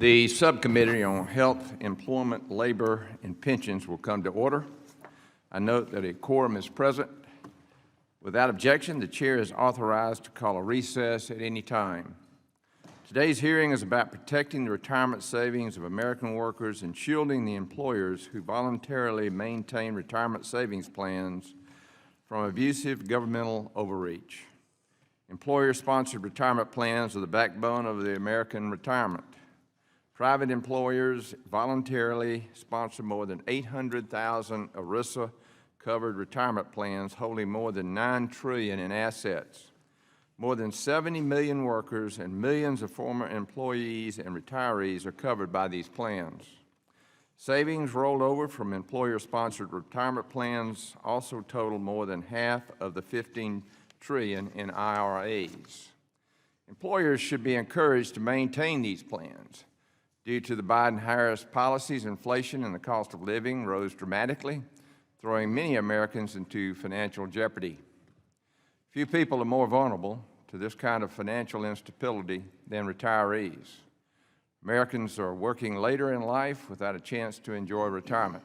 The Subcommittee on Health, Employment, Labor, and Pensions will come to order. I note that a quorum is present. Without objection, the Chair is authorized to call a recess at any time. Today's hearing is about protecting the retirement savings of American workers and shielding the employers who voluntarily maintain retirement savings plans from abusive governmental overreach. Employer-sponsored retirement plans are the backbone of the American retirement. Private employers voluntarily sponsor more than 800,000 ERISA-covered retirement plans holding more than $9 trillion in assets. More than 70 million workers and millions of former employees and retirees are covered by these plans. Savings rolled over from employer-sponsored retirement plans also total more than half of the $15 trillion in IRAs. Employers should be encouraged to maintain these plans. Due to the Biden-Harris policies, inflation and the cost of living rose dramatically, throwing many Americans into financial jeopardy. Few people are more vulnerable to this kind of financial instability than retirees. Americans are working later in life without a chance to enjoy retirement.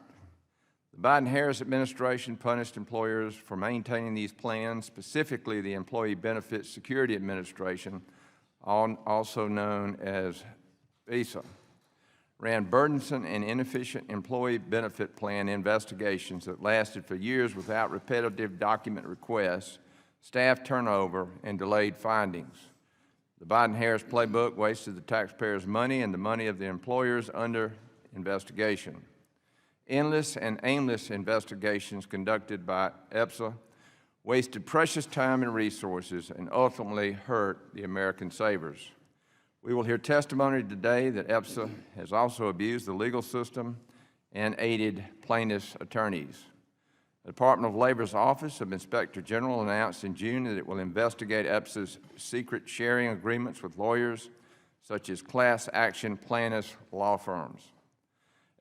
The Biden-Harris administration punished employers for maintaining these plans, specifically the Employee Benefits Security Administration, also known as VISA, ran burdensome and inefficient employee benefit plan investigations that lasted for years without repetitive document requests, staff turnover, and delayed findings. The Biden-Harris playbook wasted the taxpayers' money and the money of the employers under investigation. Endless and aimless investigations conducted by EPSA wasted precious time and resources and ultimately hurt the American savers. We will hear testimony today that EPSA has also abused the legal system and aided plaintiffs' attorneys. The Department of Labor's Office of Inspector General announced in June that it will investigate EPSA's secret sharing agreements with lawyers such as class action plaintiffs' law firms.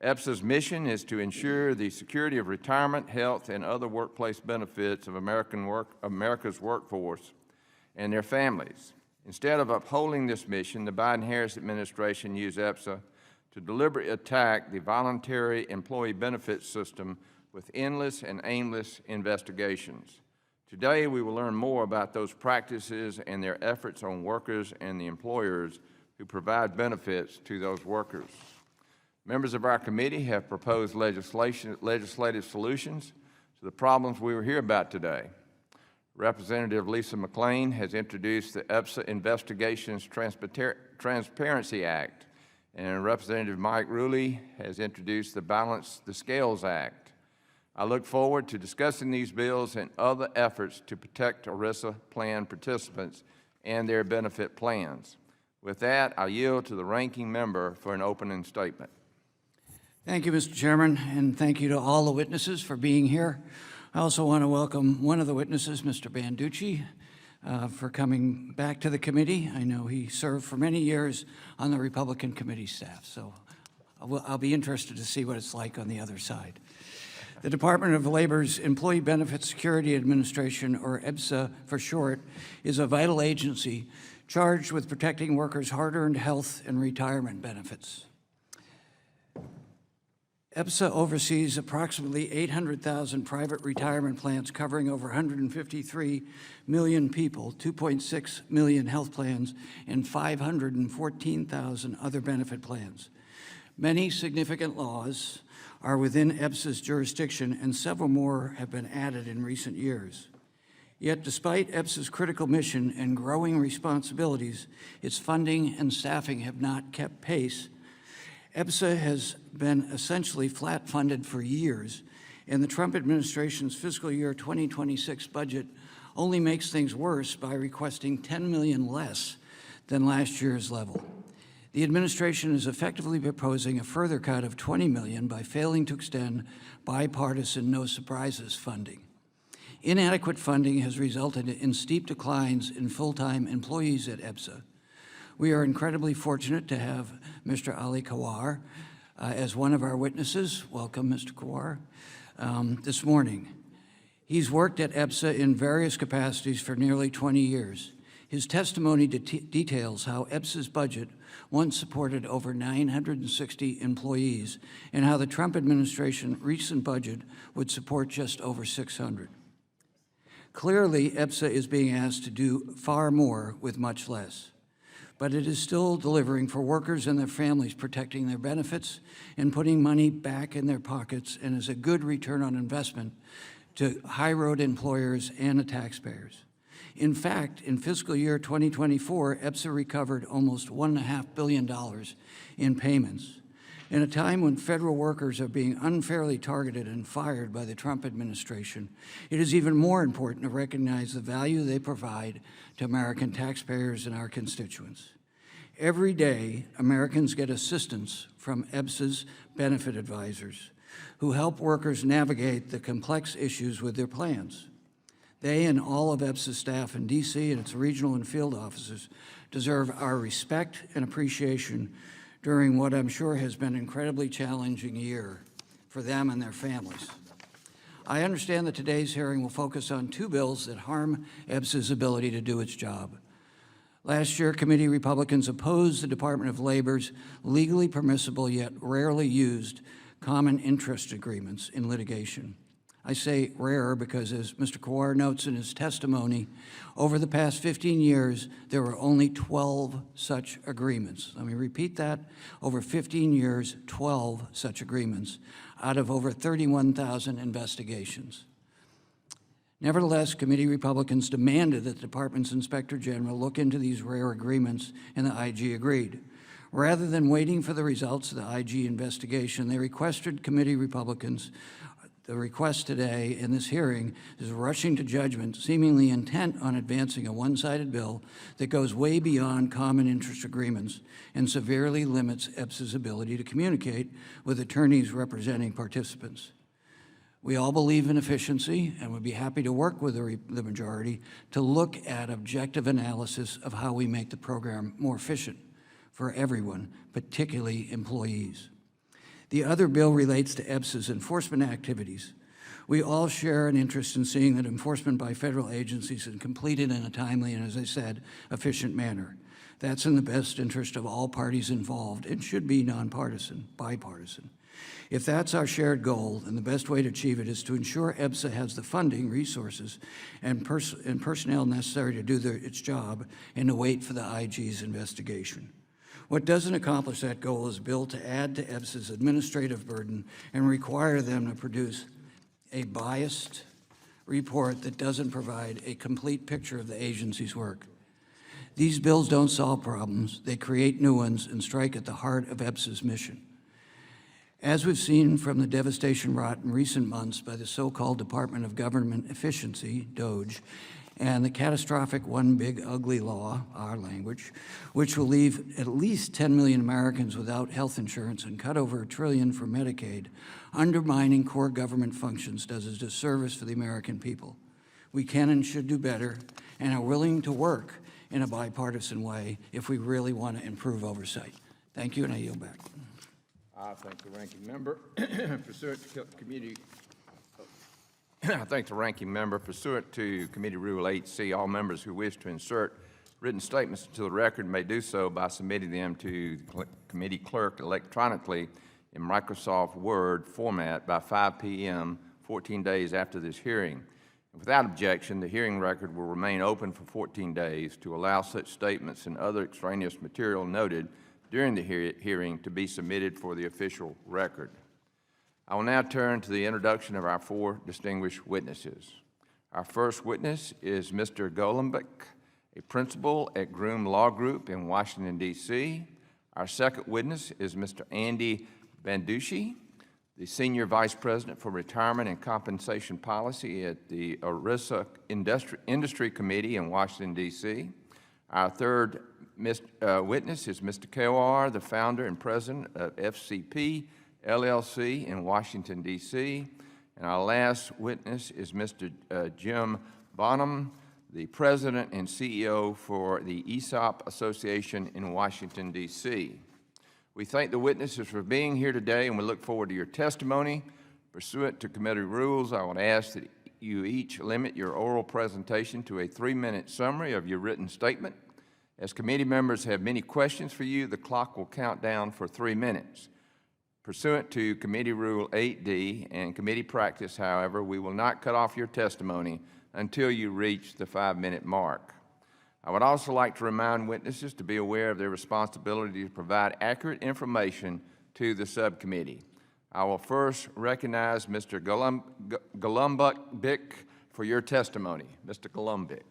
EPSA's mission is to ensure the security of retirement, health, and other workplace benefits of America's workforce and their families. Instead of upholding this mission, the Biden-Harris administration used EPSA to deliberately attack the voluntary employee benefits system with endless and aimless investigations. Today, we will learn more about those practices and their efforts on workers and the employers who provide benefits to those workers. Members of our committee have proposed legislative solutions to the problems we will hear about today. Representative Lisa McClain has introduced the EPSA Investigations Transparency Act, and Representative Mike Ruley has introduced the Balance the Scales Act. I look forward to discussing these bills and other efforts to protect ERISA plan participants and their benefit plans. With that, I yield to the ranking member for an opening statement. Thank you, Mr. Chairman, and thank you to all the witnesses for being here. I also want to welcome one of the witnesses, Mr. Banducci, for coming back to the committee. I know he served for many years on the Republican committee staff, so I'll be interested to see what it's like on the other side. The Department of Labor's Employee Benefits Security Administration, or EBSA for short, is a vital agency charged with protecting workers' hard-earned health and retirement benefits. EBSA oversees approximately 800,000 private retirement plans covering over 153 million people, 2.6 million health plans, and 514,000 other benefit plans. Many significant laws are within EBSA's jurisdiction, and several more have been added in recent years. Yet, despite EBSA's critical mission and growing responsibilities, its funding and staffing have not kept pace. EBSA has been essentially flat funded for years, and the Trump administration's fiscal year 2026 budget only makes things worse by requesting $10 million less than last year's level. The administration is effectively proposing a further cut of $20 million by failing to extend bipartisan no surprises funding. Inadequate funding has resulted in steep declines in full-time employees at EBSA. We are incredibly fortunate to have Mr. Ali Kawar as one of our witnesses. Welcome, Mr. Kawar, this morning. He's worked at EBSA in various capacities for nearly 20 years. His testimony details how EBSA's budget once supported over 960 employees and how the Trump administration's recent budget would support just over 600. Clearly, EBSA is being asked to do far more with much less, but it is still delivering for workers and their families, protecting their benefits and putting money back in their pockets, and is a good return on investment to high-road employers and the taxpayers. In fact, in fiscal year 2024, EBSA recovered almost $1.5 billion in payments. In a time when federal workers are being unfairly targeted and fired by the Trump administration, it is even more important to recognize the value they provide to American taxpayers and our constituents. Every day, Americans get assistance from EBSA's benefit advisors, who help workers navigate the complex issues with their plans. They and all of EBSA's staff in D.C. and its regional and field offices deserve our respect and appreciation during what I'm sure has been an incredibly challenging year for them and their families. I understand that today's hearing will focus on two bills that harm EBSA's ability to do its job. Last year, committee Republicans opposed the Department of Labor's legally permissible yet rarely used common interest agreements in litigation. I say rare because, as Mr. Kowar notes in his testimony, over the past 15 years, there were only 12 such agreements. Let me repeat that. Over 15 years, 12 such agreements out of over 31,000 investigations. Nevertheless, committee Republicans demanded that the department's Inspector General look into these rare agreements, and the IG agreed. Rather than waiting for the results of the IG investigation, they requested committee Republicans. The request today in this hearing is rushing to judgment, seemingly intent on advancing a one-sided bill that goes way beyond common interest agreements and severely limits EBSA's ability to communicate with attorneys representing participants. We all believe in efficiency and would be happy to work with the majority to look at objective analysis of how we make the program more efficient for everyone, particularly employees. The other bill relates to EBSA's enforcement activities. We all share an interest in seeing that enforcement by federal agencies is completed in a timely and, as I said, efficient manner. That's in the best interest of all parties involved and should be nonpartisan, bipartisan. If that's our shared goal, then the best way to achieve it is to ensure EBSA has the funding, resources, and personnel necessary to do its job and to wait for the IG's investigation. What doesn't accomplish that goal is a bill to add to EBSA's administrative burden and require them to produce a biased report that doesn't provide a complete picture of the agency's work. These bills don't solve problems, they create new ones and strike at the heart of EBSA's mission. As we've seen from the devastation wrought in recent months by the so-called Department of Government Efficiency, DOGE, and the catastrophic One Big Ugly Law, our language, which will leave at least 10 million Americans without health insurance and cut over $1 trillion for Medicaid, undermining core government functions does a disservice for the American people. We can and should do better and are willing to work in a bipartisan way if we really want to improve oversight. Thank you, and I yield back. I thank the ranking member. Pursuant to committee, I thank the ranking member. Pursuant to Committee Rule 8C, all members who wish to insert written statements into the record may do so by submitting them to the committee clerk electronically in Microsoft Word format by 5 p.m. 14 days after this hearing. Without objection, the hearing record will remain open for 14 days to allow such statements and other extraneous material noted during the hearing to be submitted for the official record. I will now turn to the introduction of our four distinguished witnesses. Our first witness is Mr. Golombek, a principal at Groom Law Group in Washington, D.C. Our second witness is Mr. Andy Banducci, the Senior Vice President for Retirement and Compensation Policy at the ERISA Industry Committee in Washington, D.C. Our third witness is Mr. Kowar, the founder and president of FCP LLC in Washington, D.C. And our last witness is Mr. Jim Bonham, the president and CEO for the ESOP Association in Washington, D.C. We thank the witnesses for being here today, and we look forward to your testimony. Pursuant to committee rules, I would ask that you each limit your oral presentation to a 3-minute summary of your written statement. As committee members have many questions for you, the clock will count down for 3 minutes. Pursuant to Committee Rule 8D and committee practice, however, we will not cut off your testimony until you reach the 5-minute mark. I would also like to remind witnesses to be aware of their responsibility to provide accurate information to the subcommittee. I will first recognize Mr. Golumbik for your testimony. Mr. Golumbik.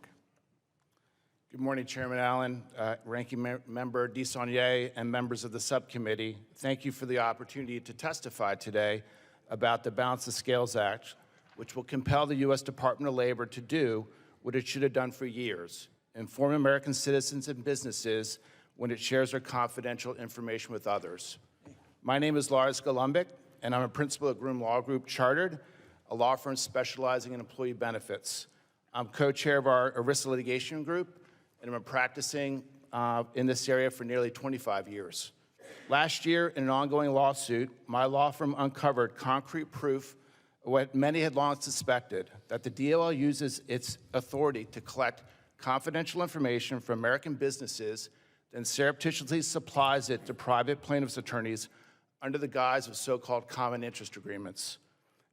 Good morning, Chairman Allen, Ranking Member DeSaulnier, and members of the subcommittee. Thank you for the opportunity to testify today about the Balance the Scales Act, which will compel the U.S. Department of Labor to do what it should have done for years: inform American citizens and businesses when it shares their confidential information with others. My name is Lars Golumbik, and I'm a principal at Groom Law Group Chartered, a law firm specializing in employee benefits. I'm co-chair of our ERISA litigation group, and I've been practicing in this area for nearly 25 years. Last year, in an ongoing lawsuit, my law firm uncovered concrete proof of what many had long suspected, that the DOL uses its authority to collect confidential information from American businesses, then surreptitiously supplies it to private plaintiffs' attorneys under the guise of so-called common interest agreements.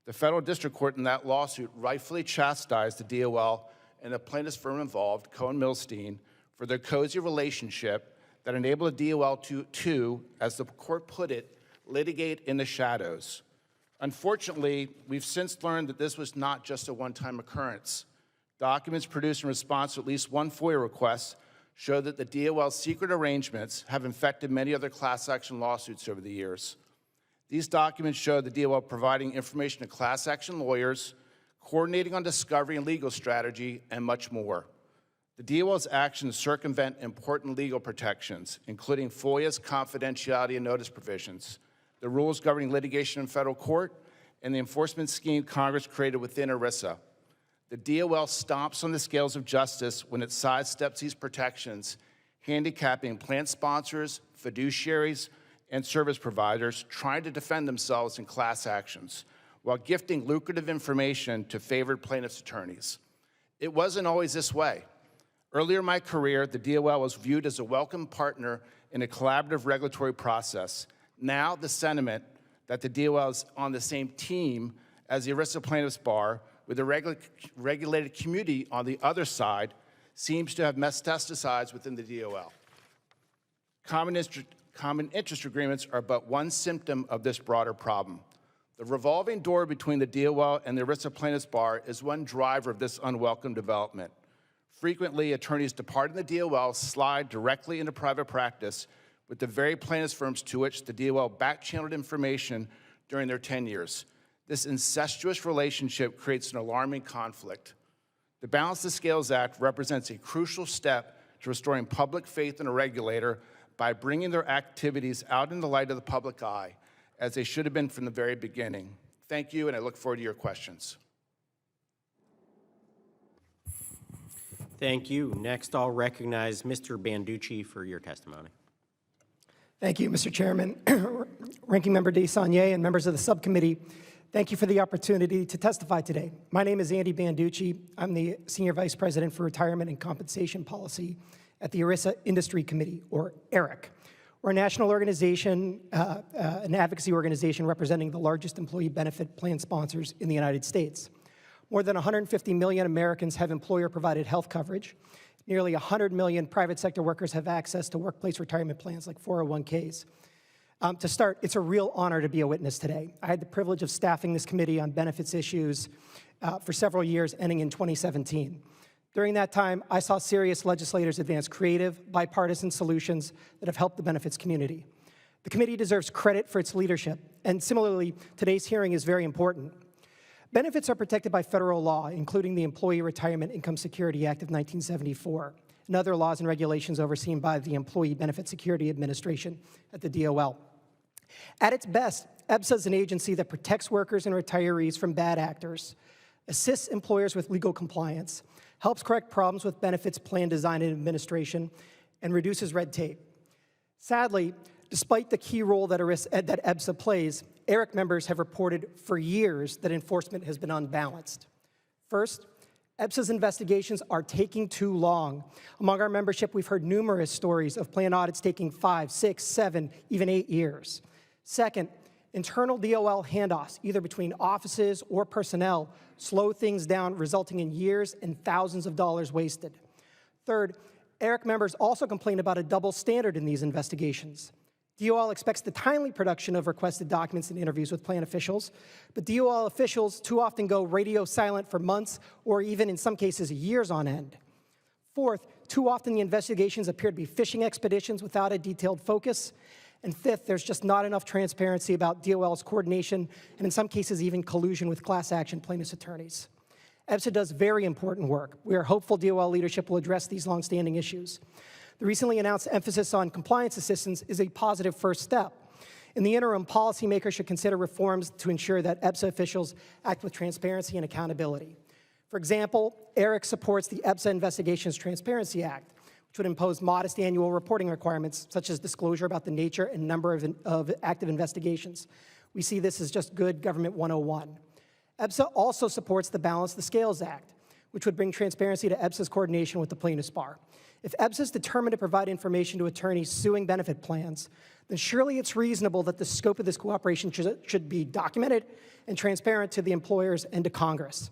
The federal district court in that lawsuit rightfully chastised the DOL and the plaintiff's firm involved, Cohen-Milstein, for their cozy relationship that enabled the DOL to, as the court put it, litigate in the shadows. Unfortunately, we've since learned that this was not just a one-time occurrence. Documents produced in response to at least one FOIA request show that the DOL's secret arrangements have infected many other class action lawsuits over the years. These documents show the DOL providing information to class action lawyers, coordinating on discovery and legal strategy, and much more. The DOL's actions circumvent important legal protections, including FOIA's confidentiality and notice provisions, the rules governing litigation in federal court, and the enforcement scheme Congress created within ERISA. The DOL stomps on the scales of justice when it sidesteps these protections, handicapping plan sponsors, fiduciaries, and service providers trying to defend themselves in class actions, while gifting lucrative information to favored plaintiffs' attorneys. It wasn't always this way. Earlier in my career, the DOL was viewed as a welcome partner in a collaborative regulatory process. Now, the sentiment that the DOL is on the same team as the ERISA plaintiffs' bar, with the regulated community on the other side, seems to have metastasized within the DOL. Common interest agreements are but one symptom of this broader problem. The revolving door between the DOL and the ERISA plaintiffs' bar is one driver of this unwelcome development. Frequently, attorneys departing the DOL slide directly into private practice with the very plaintiffs' firms to which the DOL back-channeled information during their tenures. This incestuous relationship creates an alarming conflict. The Balance the Scales Act represents a crucial step to restoring public faith in a regulator by bringing their activities out in the light of the public eye, as they should have been from the very beginning. Thank you, and I look forward to your questions. Thank you. Next, I'll recognize Mr. Banducci for your testimony. Thank you, Mr. Chairman. Ranking Member DeSaulnier and members of the subcommittee, thank you for the opportunity to testify today. My name is Andy Banducci. I'm the Senior Vice President for Retirement and Compensation Policy at the ERISA Industry Committee, or ERIC. We're a national organization, an advocacy organization representing the largest employee benefit plan sponsors in the United States. More than 150 million Americans have employer-provided health coverage. Nearly 100 million private sector workers have access to workplace retirement plans like 401ks. To start, it's a real honor to be a witness today. I had the privilege of staffing this committee on benefits issues for several years, ending in 2017. During that time, I saw serious legislators advance creative, bipartisan solutions that have helped the benefits community. The committee deserves credit for its leadership, and similarly, today's hearing is very important. Benefits are protected by federal law, including the Employee Retirement Income Security Act of 1974, and other laws and regulations overseen by the Employee Benefit Security Administration at the DOL. At its best, EBSA is an agency that protects workers and retirees from bad actors, assists employers with legal compliance, helps correct problems with benefits plan design and administration, and reduces red tape. Sadly, despite the key role that EBSA plays, ERIC members have reported for years that enforcement has been unbalanced. First, EBSA's investigations are taking too long. Among our membership, we've heard numerous stories of plan audits taking 5, 6, 7, even 8 years. Second, internal DOL handoffs, either between offices or personnel, slow things down, resulting in years and thousands of dollars wasted. Third, ERIC members also complain about a double standard in these investigations. DOL expects the timely production of requested documents and interviews with plan officials, but DOL officials too often go radio silent for months or even in some cases years on end. Fourth, too often the investigations appear to be fishing expeditions without a detailed focus. And fifth, there's just not enough transparency about DOL's coordination and in some cases even collusion with class action plaintiffs' attorneys. EBSA does very important work. We are hopeful DOL leadership will address these longstanding issues. The recently announced emphasis on compliance assistance is a positive first step. In the interim, policymakers should consider reforms to ensure that EBSA officials act with transparency and accountability. For example, ERIC supports the EBSA Investigations Transparency Act, which would impose modest annual reporting requirements, such as disclosure about the nature and number of active investigations. We see this as just good government 101. EBSA also supports the Balance the Scales Act, which would bring transparency to EBSA's coordination with the plaintiffs' bar. If EBSA is determined to provide information to attorneys suing benefit plans, then surely it's reasonable that the scope of this cooperation should be documented and transparent to the employers and to Congress.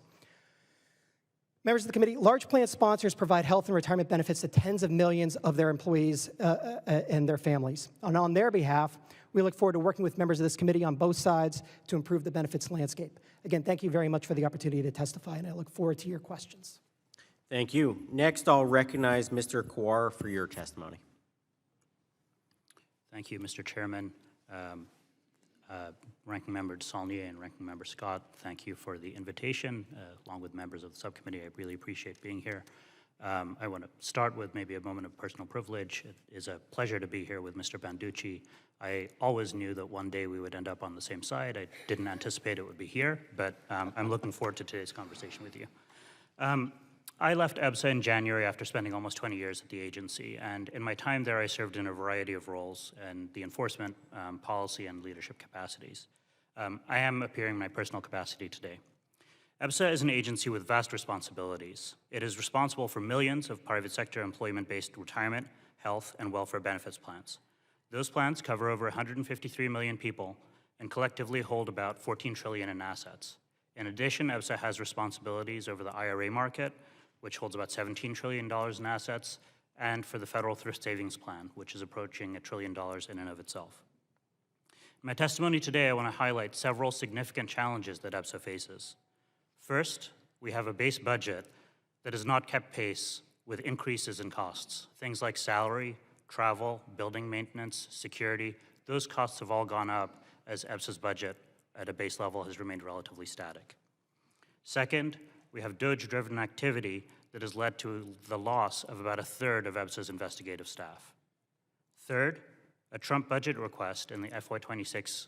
Members of the committee, large plan sponsors provide health and retirement benefits to tens of millions of their employees and their families. And on their behalf, we look forward to working with members of this committee on both sides to improve the benefits landscape. Again, thank you very much for the opportunity to testify, and I look forward to your questions. Thank you. Next, I'll recognize Mr. Kowar for your testimony. Thank you, Mr. Chairman. Ranking Member Saulnier and Ranking Member Scott, thank you for the invitation, along with members of the subcommittee. I really appreciate being here. I want to start with maybe a moment of personal privilege. It is a pleasure to be here with Mr. Banducci. I always knew that one day we would end up on the same side. I didn't anticipate it would be here, but I'm looking forward to today's conversation with you. I left EBSA in January after spending almost 20 years at the agency, and in my time there I served in a variety of roles in the enforcement, policy, and leadership capacities. I am appearing in my personal capacity today. EBSA is an agency with vast responsibilities. It is responsible for millions of private sector employment-based retirement, health, and welfare benefits plans. Those plans cover over 153 million people and collectively hold about 14 trillion in assets. In addition, EBSA has responsibilities over the IRA market, which holds about $17 trillion in assets, and for the Federal Thrift Savings Plan, which is approaching $1 trillion in and of itself. In my testimony today, I want to highlight several significant challenges that EBSA faces. First, we have a base budget that has not kept pace with increases in costs. Things like salary, travel, building maintenance, security, those costs have all gone up as EBSA's budget at a base level has remained relatively static. Second, we have DOJ-driven activity that has led to the loss of about a third of EBSA's investigative staff. Third, a Trump budget request in the FY26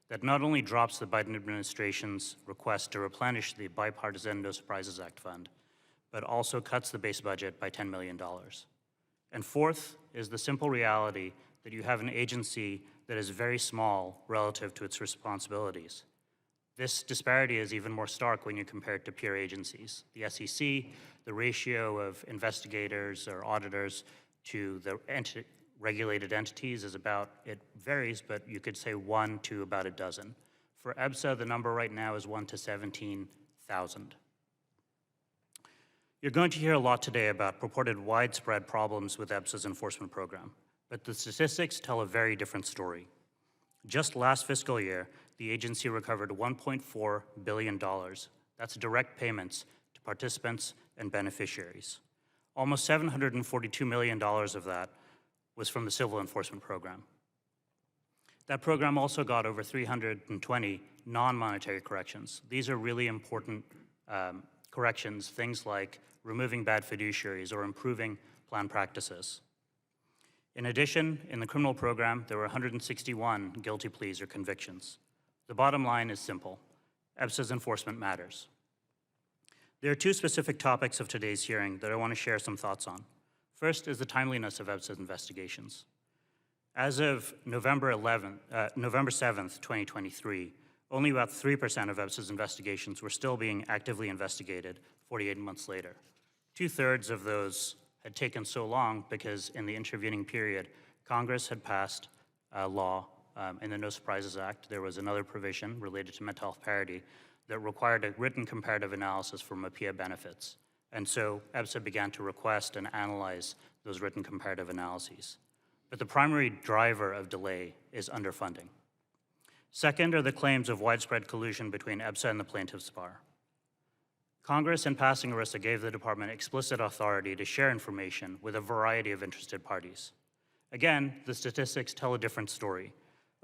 that not only drops the Biden administration's request to replenish the bipartisan No Surprises Act fund, but also cuts the base budget by $10 million. And fourth is the simple reality that you have an agency that is very small relative to its responsibilities. This disparity is even more stark when you compare it to peer agencies. The SEC, the ratio of investigators or auditors to the regulated entities is about, it varies, but you could say 1 to about a dozen. For EBSA, the number right now is 1 to 17,000. You're going to hear a lot today about purported widespread problems with EBSA's enforcement program, but the statistics tell a very different story. Just last fiscal year, the agency recovered $1.4 billion. That's direct payments to participants and beneficiaries. Almost $742 million of that was from the civil enforcement program. That program also got over 320 non-monetary corrections. These are really important corrections, things like removing bad fiduciaries or improving plan practices. In addition, in the criminal program, there were 161 guilty pleas or convictions. The bottom line is simple. EBSA's enforcement matters. There are two specific topics of today's hearing that I want to share some thoughts on. First is the timeliness of EBSA's investigations. As of November 7th, 2023, only about 3% of EBSA's investigations were still being actively investigated 48 months later. 2/3 of those had taken so long because in the intervening period, Congress had passed a law in the No Surprises Act. There was another provision related to mental health parity that required a written comparative analysis for MAPIA benefits. And so EBSA began to request and analyze those written comparative analyses. But the primary driver of delay is underfunding. Second are the claims of widespread collusion between EBSA and the plaintiffs' bar. Congress, in passing ERISA, gave the department explicit authority to share information with a variety of interested parties. Again, the statistics tell a different story.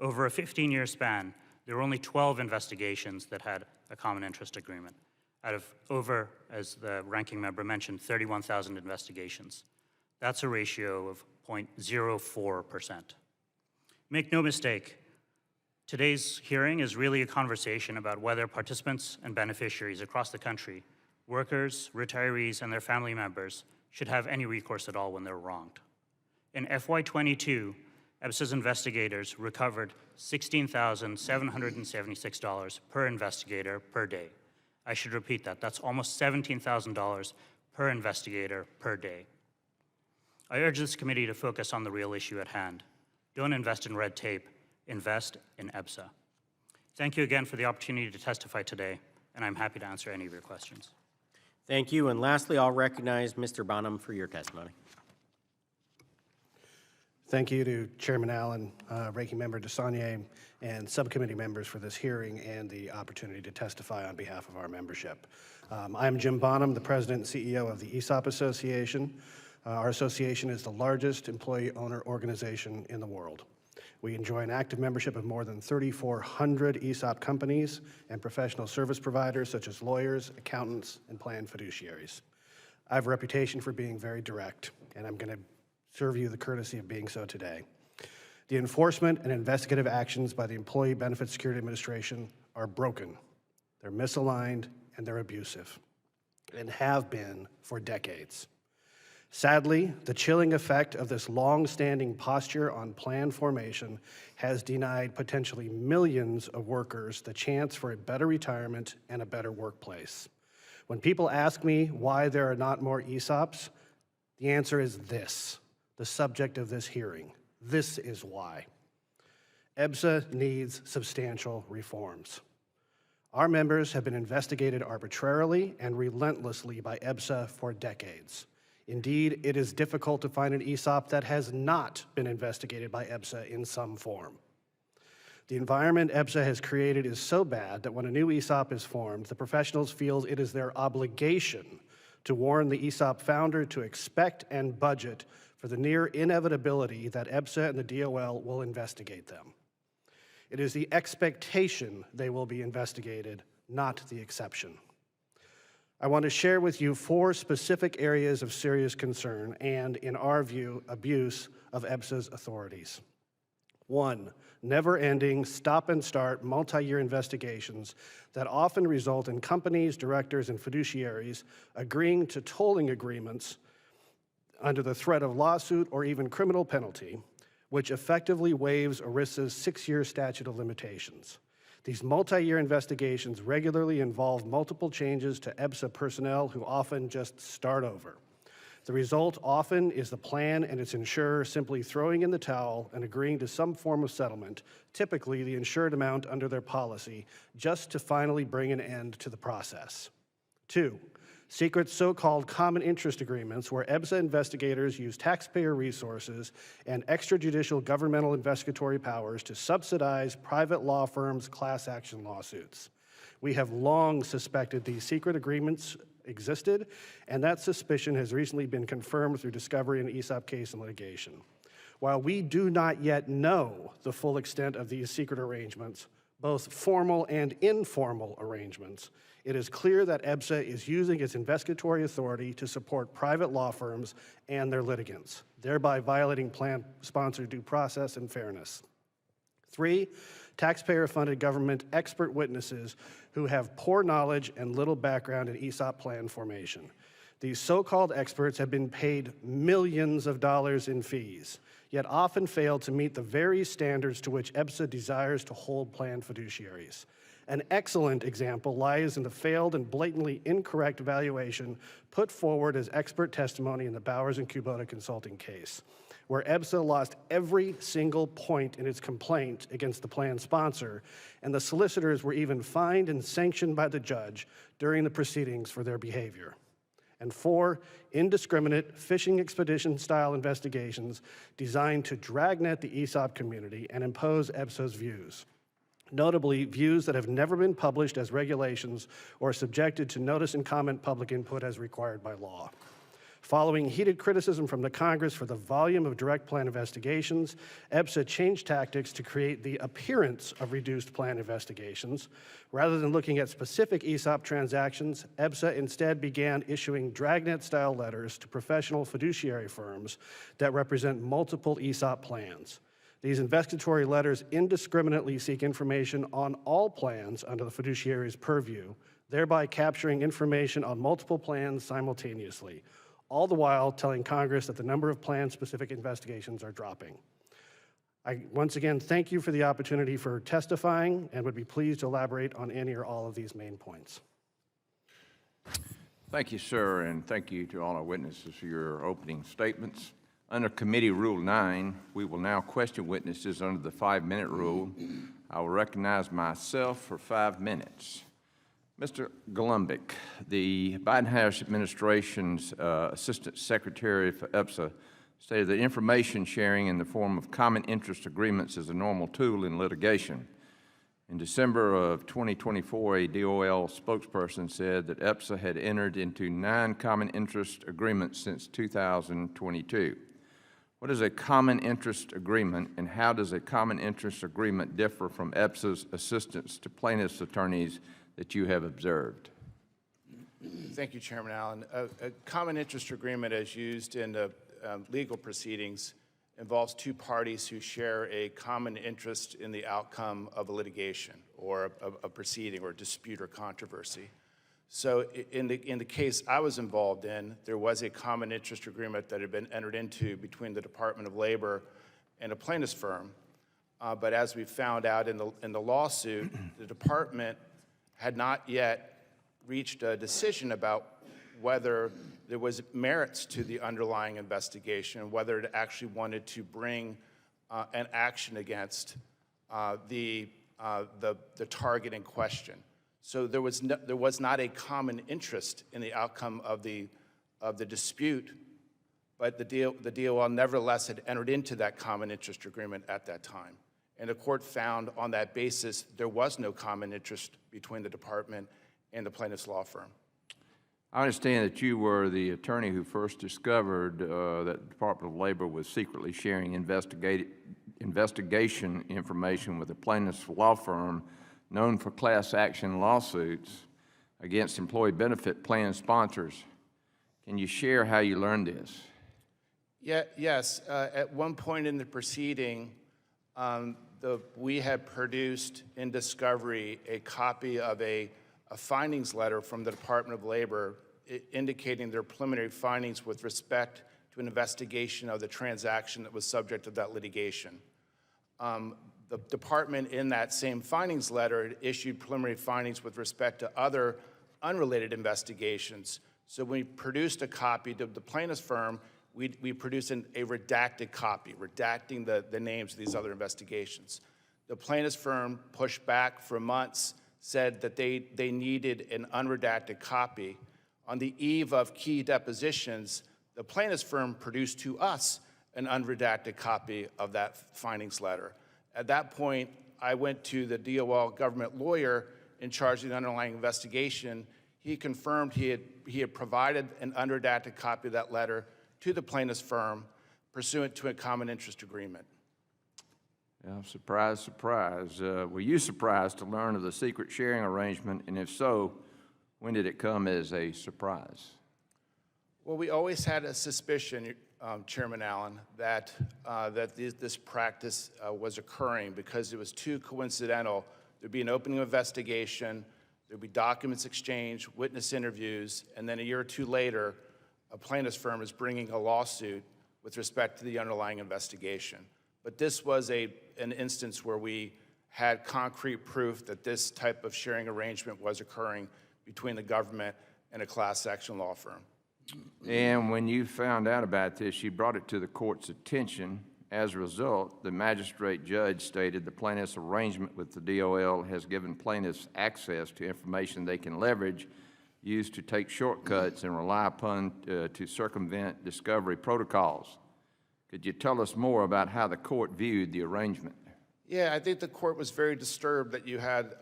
Over a 15-year span, there were only 12 investigations that had a common interest agreement, out of over, as the ranking member mentioned, 31,000 investigations. That's a ratio of 0.04%. Make no mistake, today's hearing is really a conversation about whether participants and beneficiaries across the country, workers, retirees, and their family members should have any recourse at all when they're wronged. In FY22, EBSA's investigators recovered $16,776 per investigator per day. I should repeat that. That's almost $17,000 per investigator per day. I urge this committee to focus on the real issue at hand. Don't invest in red tape. Invest in EBSA. Thank you again for the opportunity to testify today, and I'm happy to answer any of your questions. Thank you. And lastly, I'll recognize Mr. Bonham for your testimony. Thank you to Chairman Allen, Ranking Member DeSaulnier, and subcommittee members for this hearing and the opportunity to testify on behalf of our membership. I'm Jim Bonham, the President and CEO of the ESOP Association. Our association is the largest employee-owner organization in the world. We enjoy an active membership of more than 3,400 ESOP companies and professional service providers such as lawyers, accountants, and plan fiduciaries. I have a reputation for being very direct, and I'm going to serve you the courtesy of being so today. The enforcement and investigative actions by the Employee Benefit Security Administration are broken. They're misaligned and they're abusive, and have been for decades. Sadly, the chilling effect of this long-standing posture on plan formation has denied potentially millions of workers the chance for a better retirement and a better workplace. When people ask me why there are not more ESOPs, the answer is this, the subject of this hearing. This is why. EBSA needs substantial reforms. Our members have been investigated arbitrarily and relentlessly by EBSA for decades. Indeed, it is difficult to find an ESOP that has not been investigated by EBSA in some form. The environment EBSA has created is so bad that when a new ESOP is formed, the professionals feel it is their obligation to warn the ESOP founder to expect and budget for the near inevitability that EBSA and the DOL will investigate them. It is the expectation they will be investigated, not the exception. I want to share with you 4 specific areas of serious concern and, in our view, abuse of EBSA's authorities. 1, never-ending, stop-and-start, multi-year investigations that often result in companies, directors, and fiduciaries agreeing to tolling agreements under the threat of lawsuit or even criminal penalty, which effectively waives ERISA's 6-year statute of limitations. These multi-year investigations regularly involve multiple changes to EBSA personnel who often just start over. The result often is the plan and its insurer simply throwing in the towel and agreeing to some form of settlement, typically the insured amount under their policy, just to finally bring an end to the process. 2, secret so-called common interest agreements where EBSA investigators use taxpayer resources and extrajudicial governmental investigatory powers to subsidize private law firms' class action lawsuits. We have long suspected these secret agreements existed, and that suspicion has recently been confirmed through discovery in the ESOP case and litigation. While we do not yet know the full extent of these secret arrangements, both formal and informal arrangements, it is clear that EBSA is using its investigatory authority to support private law firms and their litigants, thereby violating plan sponsor due process and fairness. 3, taxpayer-funded government expert witnesses who have poor knowledge and little background in ESOP plan formation. These so-called experts have been paid millions of dollars in fees, yet often fail to meet the very standards to which EBSA desires to hold plan fiduciaries. An excellent example lies in the failed and blatantly incorrect evaluation put forward as expert testimony in the Bowers and Kubota consulting case, where EBSA lost every single point in its complaint against the plan sponsor, and the solicitors were even fined and sanctioned by the judge during the proceedings for their behavior. And 4, indiscriminate fishing expedition-style investigations designed to dragnet the ESOP community and impose EBSA's views. Notably, views that have never been published as regulations or subjected to notice and comment public input as required by law. Following heated criticism from the Congress for the volume of direct plan investigations, EBSA changed tactics to create the appearance of reduced plan investigations. Rather than looking at specific ESOP transactions, EBSA instead began issuing dragnet-style letters to professional fiduciary firms that represent multiple ESOP plans. These investigatory letters indiscriminately seek information on all plans under the fiduciary's purview, thereby capturing information on multiple plans simultaneously, all the while telling Congress that the number of plan-specific investigations are dropping. I once again thank you for the opportunity for testifying and would be pleased to elaborate on any or all of these main points. Thank you, sir, and thank you to all our witnesses for your opening statements. Under Committee Rule 9, we will now question witnesses under the 5-minute rule. I will recognize myself for 5 minutes. Mr. Golumbik, the Biden-Harris administration's Assistant Secretary for EBSA stated that information sharing in the form of common interest agreements is a normal tool in litigation. In December of 2024, a DOL spokesperson said that EBSA had entered into 9 common interest agreements since 2022. What is a common interest agreement, and how does a common interest agreement differ from EBSA's assistance to plaintiffs' attorneys that you have observed? Thank you, Chairman Allen. A common interest agreement, as used in the legal proceedings, involves 2 parties who share a common interest in the outcome of a litigation or a proceeding or dispute or controversy. So in the case I was involved in, there was a common interest agreement that had been entered into between the Department of Labor and a plaintiff's firm. But as we found out in the lawsuit, the department had not yet reached a decision about whether there was merits to the underlying investigation, whether it actually wanted to bring an action against the target in question. So there was not a common interest in the outcome of the dispute, but the DOL nevertheless had entered into that common interest agreement at that time. And the court found on that basis there was no common interest between the department and the plaintiff's law firm. I understand that you were the attorney who first discovered that the Department of Labor was secretly sharing investigation information with a plaintiff's law firm known for class action lawsuits against employee benefit plan sponsors. Can you share how you learned this? Yes. At one point in the proceeding, we had produced in discovery a copy of a findings letter from the Department of Labor indicating their preliminary findings with respect to an investigation of the transaction that was subject to that litigation. The department in that same findings letter had issued preliminary findings with respect to other unrelated investigations. So when we produced a copy to the plaintiff's firm, we produced a redacted copy, redacting the names of these other investigations. The plaintiff's firm pushed back for months, said that they needed an unredacted copy. On the eve of key depositions, the plaintiff's firm produced to us an unredacted copy of that findings letter. At that point, I went to the DOL government lawyer in charge of the underlying investigation. He confirmed he had provided an unredacted copy of that letter to the plaintiff's firm pursuant to a common interest agreement. Yeah, surprise, surprise. Were you surprised to learn of the secret sharing arrangement, and if so, when did it come as a surprise? Well, we always had a suspicion, Chairman Allen, that this practice was occurring because it was too coincidental. There'd be an opening investigation, there'd be documents exchanged, witness interviews, and then a year or two later, a plaintiff's firm is bringing a lawsuit with respect to the underlying investigation. But this was an instance where we had concrete proof that this type of sharing arrangement was occurring between the government and a class action law firm. And when you found out about this, you brought it to the court's attention. As a result, the magistrate judge stated the plaintiff's arrangement with the DOL has given plaintiffs access to information they can leverage, use to take shortcuts, and rely upon to circumvent discovery protocols. Could you tell us more about how the court viewed the arrangement? Yeah, I think the court was very disturbed that you had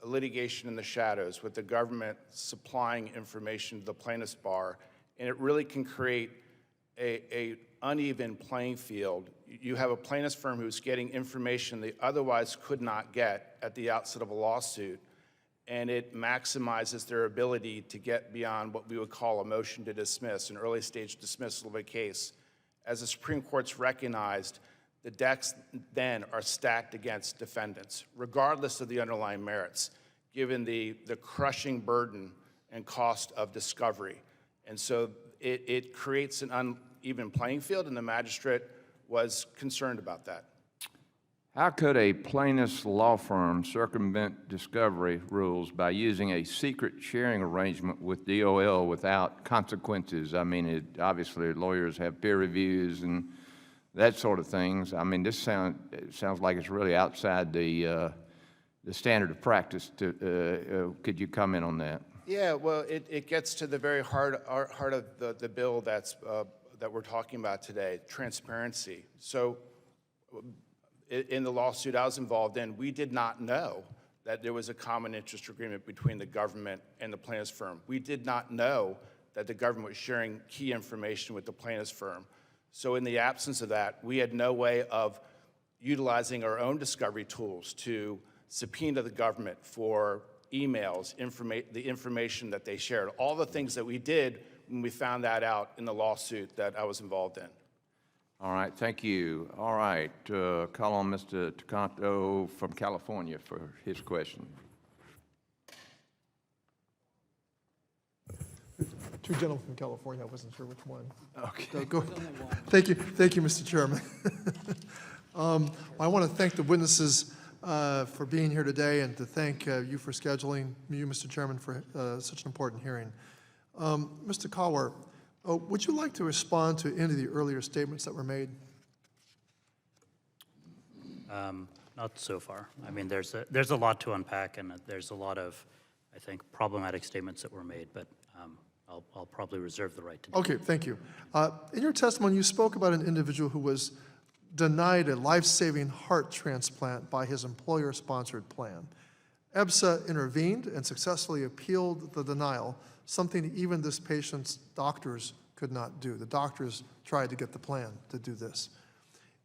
litigation in the shadows with the government supplying information to the plaintiff's bar, and it really can create a uneven playing field. You have a plaintiff's firm who's getting information they otherwise could not get at the outset of a lawsuit, and it maximizes their ability to get beyond what we would call a motion to dismiss, an early stage dismissal of a case. As the Supreme Court's recognized, the decks then are stacked against defendants, regardless of the underlying merits, given the crushing burden and cost of discovery. And so it creates an uneven playing field, and the magistrate was concerned about that. How could a plaintiff's law firm circumvent discovery rules by using a secret sharing arrangement with DOL without consequences? I mean, obviously lawyers have peer reviews and that sort of things. I mean, this sounds like it's really outside the standard of practice. Could you comment on that? Yeah, well, it gets to the very heart of the bill that we're talking about today, transparency. So in the lawsuit I was involved in, we did not know that there was a common interest agreement between the government and the plaintiff's firm. We did not know that the government was sharing key information with the plaintiff's firm. So in the absence of that, we had no way of utilizing our own discovery tools to subpoena the government for emails, the information that they shared, all the things that we did when we found that out in the lawsuit that I was involved in. All right, thank you. All right, call on Mr. Tacanto from California for his question. Two gentlemen from California, I wasn't sure which one. Okay. So go. Thank you, Mr. Chairman. I want to thank the witnesses for being here today, and to thank you for scheduling, you, Mr. Chairman, for such an important hearing. Mr. Kawar, would you like to respond to any of the earlier statements that were made? Not so far. I mean, there's a lot to unpack, and there's a lot of, I think, problematic statements that were made, but I'll probably reserve the right to do Okay, thank you. In your testimony, you spoke about an individual who was denied a life-saving heart transplant by his employer-sponsored plan. EBSA intervened and successfully appealed the denial, something even this patient's doctors could not do. The doctors tried to get the plan to do this.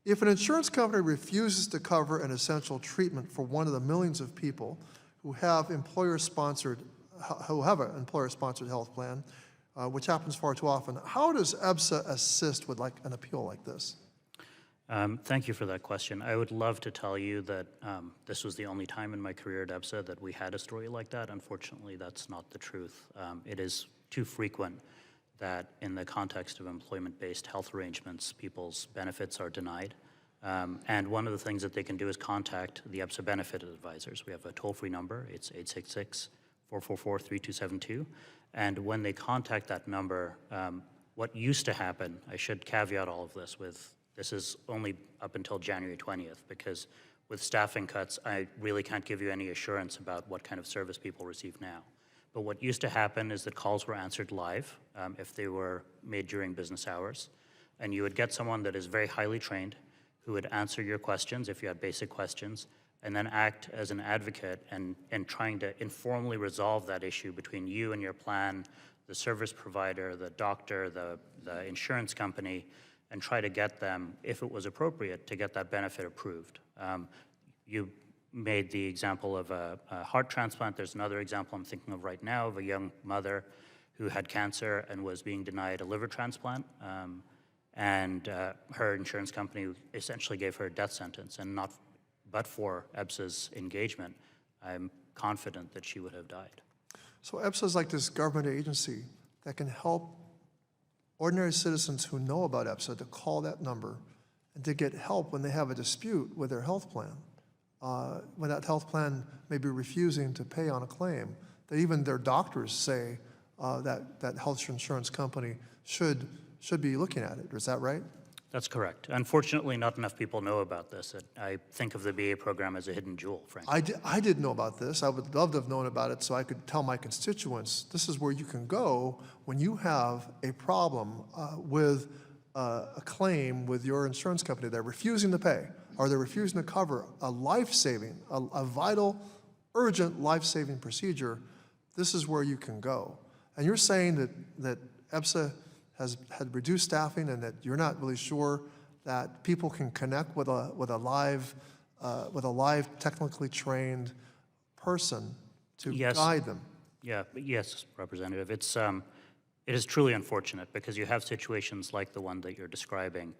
If an insurance company refuses to cover an essential treatment for one of the millions of people who have an employer-sponsored health plan, which happens far too often, how does EBSA assist with an appeal like this? Thank you for that question. I would love to tell you that this was the only time in my career at EBSA that we had a story like that. Unfortunately, that's not the truth. It is too frequent that in the context of employment-based health arrangements, people's benefits are denied. And one of the things that they can do is contact the EBSA benefit advisors. We have a toll-free number. It's 866-444-3272. And when they contact that number, what used to happen, I should caveat all of this with, this is only up until January 20th, because with staffing cuts, I really can't give you any assurance about what kind of service people receive now. But what used to happen is that calls were answered live if they were made during business hours. And you would get someone that is very highly trained who would answer your questions if you had basic questions, and then act as an advocate and trying to informally resolve that issue between you and your plan, the service provider, the doctor, the insurance company, and try to get them, if it was appropriate, to get that benefit approved. You made the example of a heart transplant. There's another example I'm thinking of right now of a young mother who had cancer and was being denied a liver transplant. And her insurance company essentially gave her a death sentence, and but for EBSA's engagement, I'm confident that she would have died. So EBSA is like this government agency that can help ordinary citizens who know about EBSA to call that number and to get help when they have a dispute with their health plan. when that health plan may be refusing to pay on a claim, that even their doctors say that health insurance company should be looking at it. Is that right? That's correct. Unfortunately, not enough people know about this. I think of the BA program as a hidden jewel, frankly. I didn't know about this. I would love to have known about it so I could tell my constituents, this is where you can go when you have a problem with a claim with your insurance company. They're refusing to pay, or they're refusing to cover a life-saving, a vital, urgent life-saving procedure. This is where you can go. And you're saying that EBSA has had reduced staffing and that you're not really sure that people can connect with a live technically trained person to Yes. guide them. Yes, Representative. It is truly unfortunate because you have situations like the one that you're describing,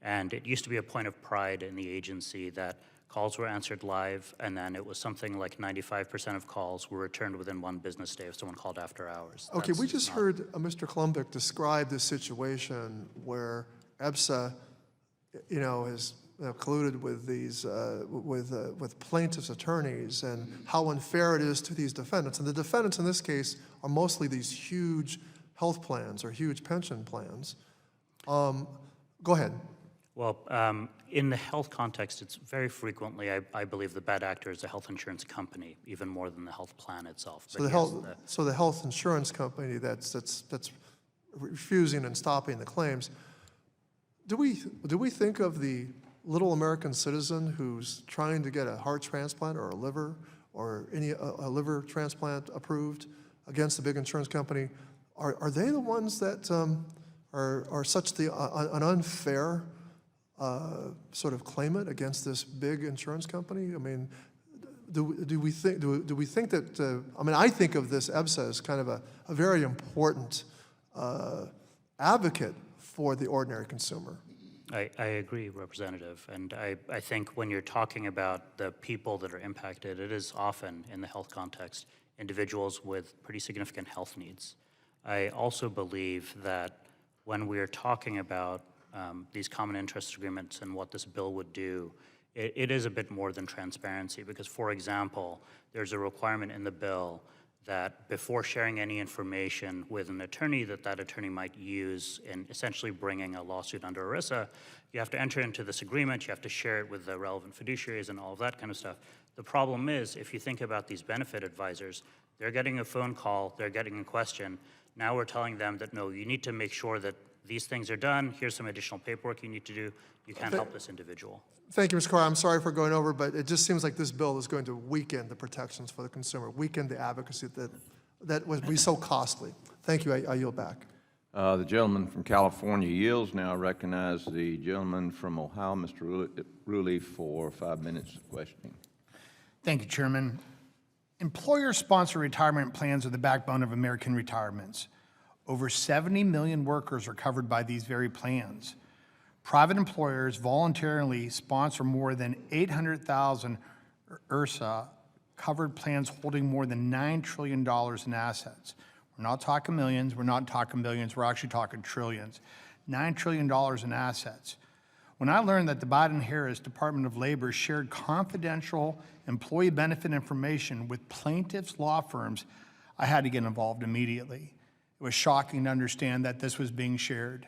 and it used to be a point of pride in the agency that calls were answered live, and then it was something like 95% of calls were returned within 1 business day if someone called after hours. Okay, That's we just not- heard Mr. Klumbick describe this situation where EBSA, has colluded with these with plaintiffs' attorneys and how unfair it is to these defendants. And the defendants in this case are mostly these huge health plans or huge pension plans. Go ahead. Well, in the health context, it's very frequently, I believe, the bad actor is the health insurance company, even more than the health plan itself. So But the health insurance company that's refusing and stopping the claims. Do we think of the little American citizen who's trying to get a heart transplant or a liver or a liver transplant approved against a big insurance company? Are they the ones that are such an unfair sort of claimant against this big insurance company? I mean, do we think that? I mean, I think of this EBSA as kind of a very important advocate for the ordinary consumer. I agree, Representative. And I think when you're talking about the people that are impacted, it is often, in the health context, individuals with pretty significant health needs. I also believe that when we are talking about these common interest agreements and what this bill would do, it is a bit more than transparency because, for example, there's a requirement in the bill that before sharing any information with an attorney that attorney might use in essentially bringing a lawsuit under ERISA, you have to enter into this agreement, you have to share it with the relevant fiduciaries and all of that kind of stuff. The problem is, if you think about these benefit advisors, they're getting a phone call, they're getting a question. Now we're telling them that, no, you need to make sure that these things are done, here's some additional paperwork you need to do, you can't help this individual. Thank you, Mr. Carr. I'm sorry for going over, but it just seems like this bill is going to weaken the protections for the consumer, weaken the advocacy that would be so costly. Thank you. I yield back. The gentleman from California yields. Now I recognize the gentleman from Ohio, Mr. Ruley, for 5 minutes of questioning. Thank you, Chairman. Employer-sponsored retirement plans are the backbone of American retirements. Over 70 million workers are covered by these very plans. Private employers voluntarily sponsor more than 800,000 IRSA covered plans holding more than $9 trillion in assets. We're not talking millions, we're not talking billions, we're actually talking trillions. $9 trillion in assets. When I learned that the Biden-Harris Department of Labor shared confidential employee benefit information with plaintiffs' law firms, I had to get involved immediately. It was shocking to understand that this was being shared.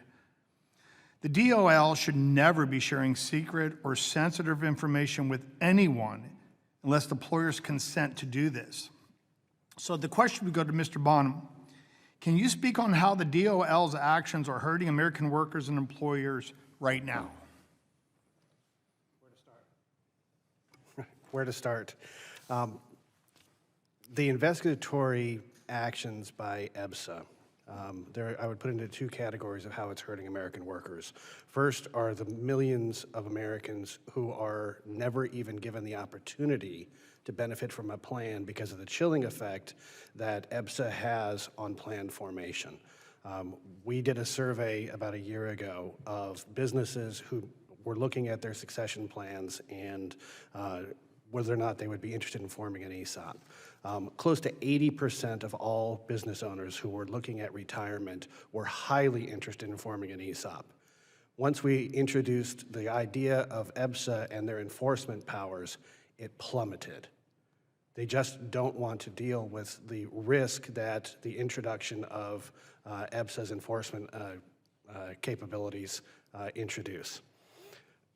The DOL should never be sharing secret or sensitive information with anyone unless the employers consent to do this. So the question would go to Mr. Bonham. Can you speak on how the DOL's actions are hurting American workers and employers right now? Where to start? The investigatory actions by EBSA, I would put into 2 categories of how it's hurting American workers. First are the millions of Americans who are never even given the opportunity to benefit from a plan because of the chilling effect that EBSA has on plan formation. We did a survey about a year ago of businesses who were looking at their succession plans and whether or not they would be interested in forming an ESOP. Close to 80% of all business owners who were looking at retirement were highly interested in forming an ESOP. Once we introduced the idea of EBSA and their enforcement powers, it plummeted. They just don't want to deal with the risk that the introduction of EBSA's enforcement capabilities introduce.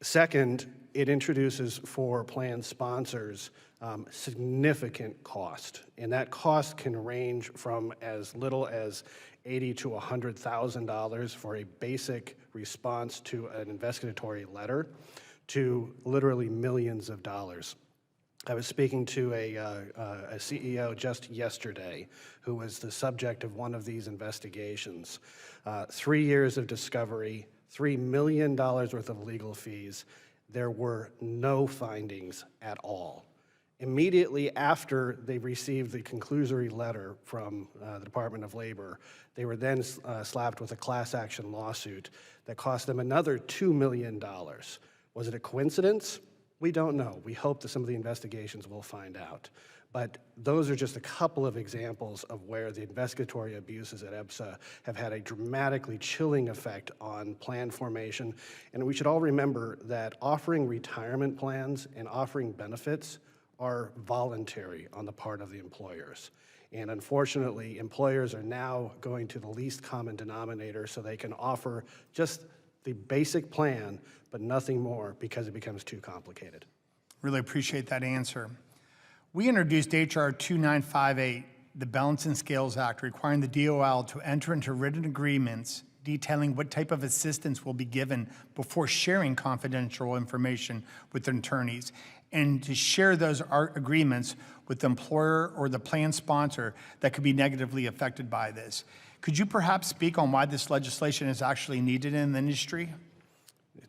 Second, it introduces for plan sponsors significant cost, and that cost can range from as little as $80,000 to $100,000 for a basic response to an investigatory letter to literally millions of dollars. I was speaking to a CEO just yesterday who was the subject of one of these investigations. 3 years of discovery, $3 million worth of legal fees. There were no findings at all. Immediately after they received the conclusory letter from the Department of Labor, they were then slapped with a class action lawsuit that cost them another $2 million. Was it a coincidence? We don't know. We hope that some of the investigations will find out. But those are just a couple of examples of where the investigatory abuses at EBSA have had a dramatically chilling effect on plan formation. And we should all remember that offering retirement plans and offering benefits are voluntary on the part of the employers. And unfortunately, employers are now going to the least common denominator so they can offer just the basic plan, but nothing more because it becomes too complicated. Really appreciate that answer. We introduced H.R. 2958, the Balance and Scales Act, requiring the DOL to enter into written agreements detailing what type of assistance will be given before sharing confidential information with attorneys, and to share those agreements with the employer or the plan sponsor that could be negatively affected by this. Could you perhaps speak on why this legislation is actually needed in the industry?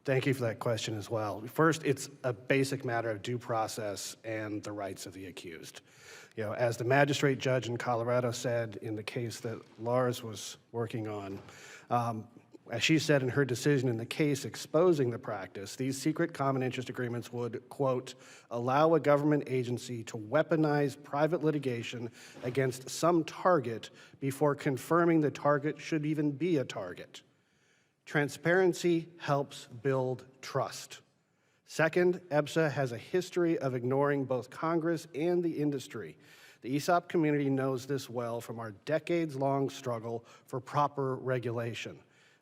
Thank you for that question as well. First, it's a basic matter of due process and the rights of the accused. As the magistrate judge in Colorado said in the case that Lars was working on, as she said in her decision in the case exposing the practice, these secret common interest agreements would, quote, allow a government agency to weaponize private litigation against some target before confirming the target should even be a target. Transparency helps build trust. Second, EBSA has a history of ignoring both Congress and the industry. The ESOP community knows this well from our decades-long struggle for proper regulation.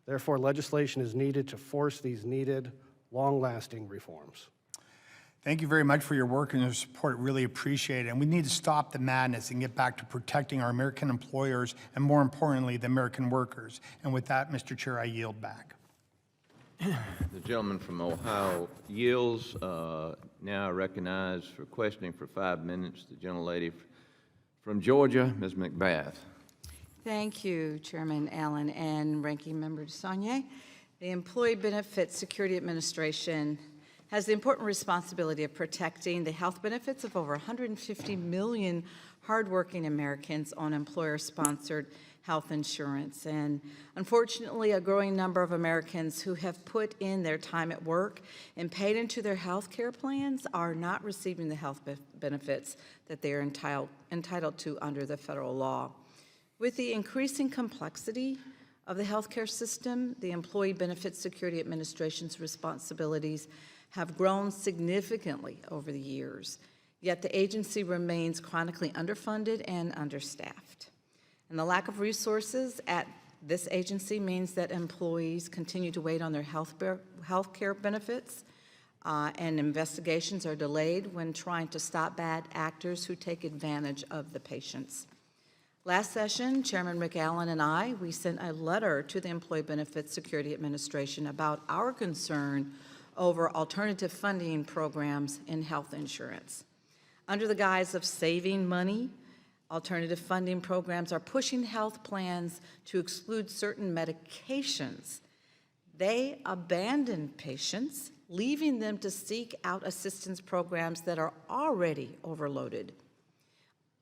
Therefore, legislation is needed to force these needed, long-lasting reforms. Thank you very much for your work and your support. Really appreciate it. And we need to stop the madness and get back to protecting our American employers and, more importantly, the American workers. And with that, Mr. Chair, I yield back. The gentleman from Ohio yields. Now I recognize for questioning for 5 minutes the gentlelady from Georgia, Ms. McBath. Thank you, Chairman Allen and Ranking Member DeSaulnier. The Employee Benefits Security Administration has the important responsibility of protecting the health benefits of over 150 million hardworking Americans on employer-sponsored health insurance. And unfortunately, a growing number of Americans who have put in their time at work and paid into their health care plans are not receiving the health benefits that they are entitled to under the federal law. With the increasing complexity of the healthcare system, the Employee Benefits Security Administration's responsibilities have grown significantly over the years, yet the agency remains chronically underfunded and understaffed. And the lack of resources at this agency means that employees continue to wait on their health care benefits, and investigations are delayed when trying to stop bad actors who take advantage of the patients. Last session, Chairman Rick Allen and we sent a letter to the Employee Benefits Security Administration about our concern over alternative funding programs in health insurance. Under the guise of saving money, alternative funding programs are pushing health plans to exclude certain medications. They abandon patients, leaving them to seek out assistance programs that are already overloaded.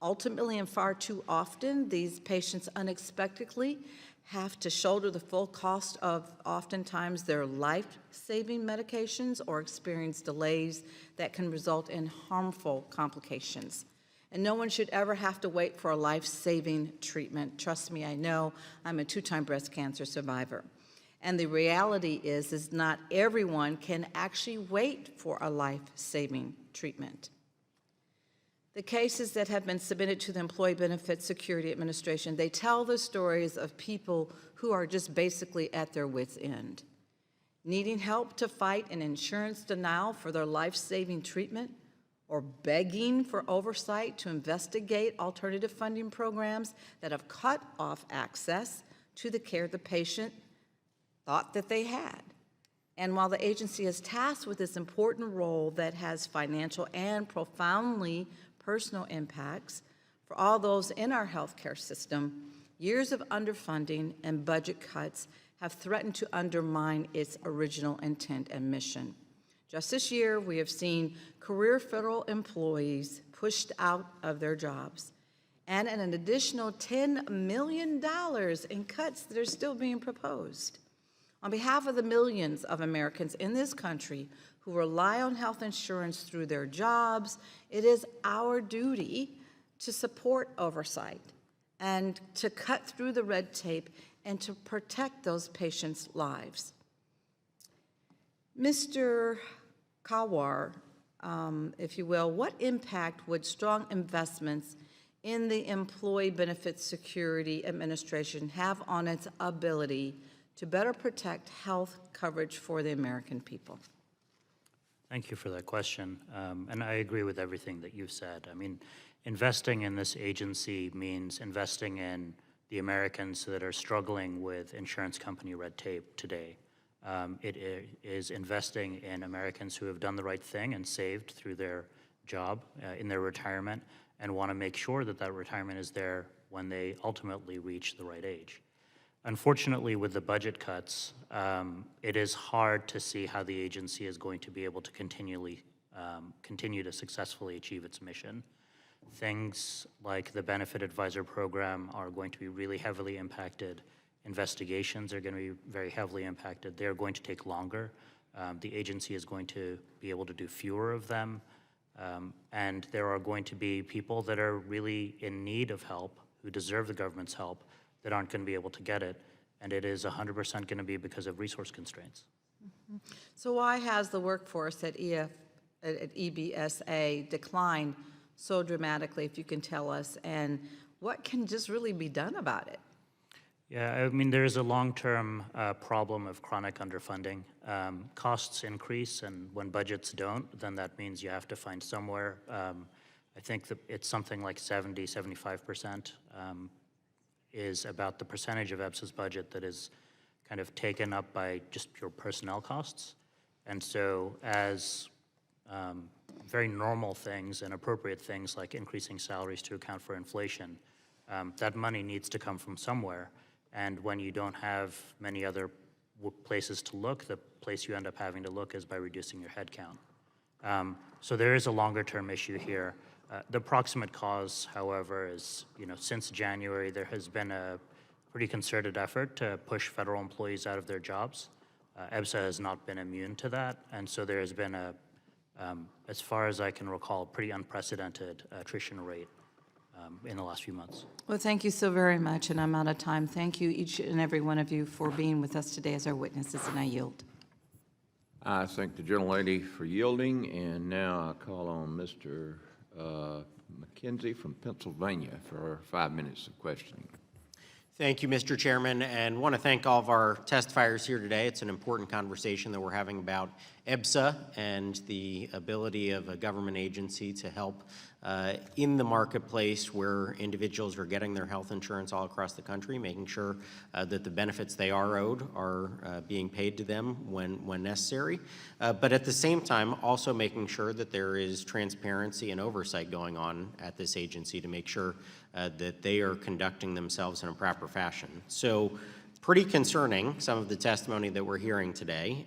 Ultimately, and far too often, these patients unexpectedly have to shoulder the full cost of oftentimes their life-saving medications or experience delays that can result in harmful complications. And no one should ever have to wait for a life-saving treatment. Trust me, I know. I'm a 2-time breast cancer survivor. And the reality is not everyone can actually wait for a life-saving treatment. The cases that have been submitted to the Employee Benefits Security Administration, they tell the stories of people who are just basically at their wits' end, needing help to fight an insurance denial for their life-saving treatment, or begging for oversight to investigate alternative funding programs that have cut off access to the care the patient thought that they had. And while the agency is tasked with this important role that has financial and profoundly personal impacts for all those in our healthcare system, years of underfunding and budget cuts have threatened to undermine its original intent and mission. Just this year, we have seen career federal employees pushed out of their jobs, and an additional $10 million in cuts that are still being proposed. On behalf of the millions of Americans in this country who rely on health insurance through their jobs, it is our duty to support oversight and to cut through the red tape and to protect those patients' lives. Mr. Kawar, if you will, what impact would strong investments in the Employee Benefits Security Administration have on its ability to better protect health coverage for the American people? Thank you for that question. And I agree with everything that you've said. I mean, investing in this agency means investing in the Americans that are struggling with insurance company red tape today. It is investing in Americans who have done the right thing and saved through their job in their retirement and want to make sure that that retirement is there when they ultimately reach the right age. Unfortunately, with the budget cuts, it is hard to see how the agency is going to be able to continue to successfully achieve its mission. Things like the Benefit Advisor Program are going to be really heavily impacted. Investigations are going to be very heavily impacted. They're going to take longer. The agency is going to be able to do fewer of them. And there are going to be people that are really in need of help, who deserve the government's help, that aren't going to be able to get it. And it is 100% going to be because of resource constraints. Mm-hmm. So why has the workforce at EBSA declined so dramatically, if you can tell us, and what can just really be done about it? Yeah, I mean, there is a long-term problem of chronic underfunding. Costs increase, and when budgets don't, then that means you have to find somewhere. I think that it's something like 75% is about the percentage of EBSA's budget that is kind of taken up by just pure personnel costs. And so as very normal things and appropriate things like increasing salaries to account for inflation, that money needs to come from somewhere. And when you don't have many other places to look, the place you end up having to look is by reducing your headcount. So there is a longer-term issue here. The proximate cause, however, is, since January, there has been a pretty concerted effort to push federal employees out of their jobs. EBSA has not been immune to that, and so there has been as far as I can recall, a pretty unprecedented attrition rate in the last few months. Well, thank you so very much, and I'm out of time. Thank you, each and every one of you, for being with us today as our witnesses, and I yield. I thank the gentlelady for yielding, and now I call on Mr. McKenzie from Pennsylvania for 5 minutes of questioning. Thank you, Mr. Chairman, and want to thank all of our testifiers here today. It's an important conversation that we're having about EBSA and the ability of a government agency to help in the marketplace where individuals are getting their health insurance all across the country, making sure that the benefits they are owed are being paid to them when necessary, but at the same time also making sure that there is transparency and oversight going on at this agency to make sure that they are conducting themselves in a proper fashion. So pretty concerning, some of the testimony that we're hearing today.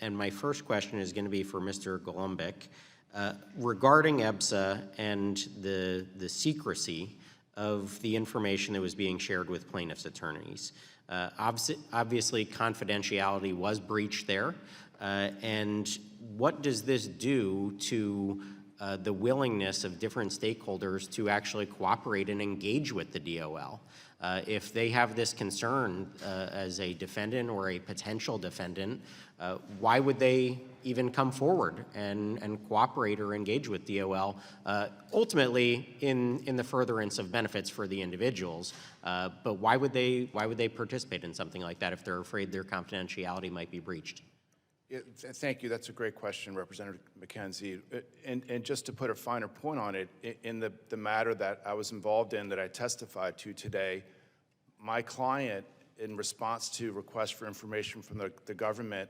And my first question is going to be for Mr. Golombek. Regarding EBSA and the secrecy of the information that was being shared with plaintiffs' attorneys. Obviously, confidentiality was breached there. And what does this do to the willingness of different stakeholders to actually cooperate and engage with the DOL? If they have this concern as a defendant or a potential defendant, why would they even come forward and cooperate or engage with DOL, ultimately in the furtherance of benefits for the individuals? But why would they participate in something like that if they're afraid their confidentiality might be breached? Yeah, thank you. That's a great question, Representative McKenzie. And just to put a finer point on it, in the matter that I was involved in that I testified to today, my client, in response to requests for information from the government,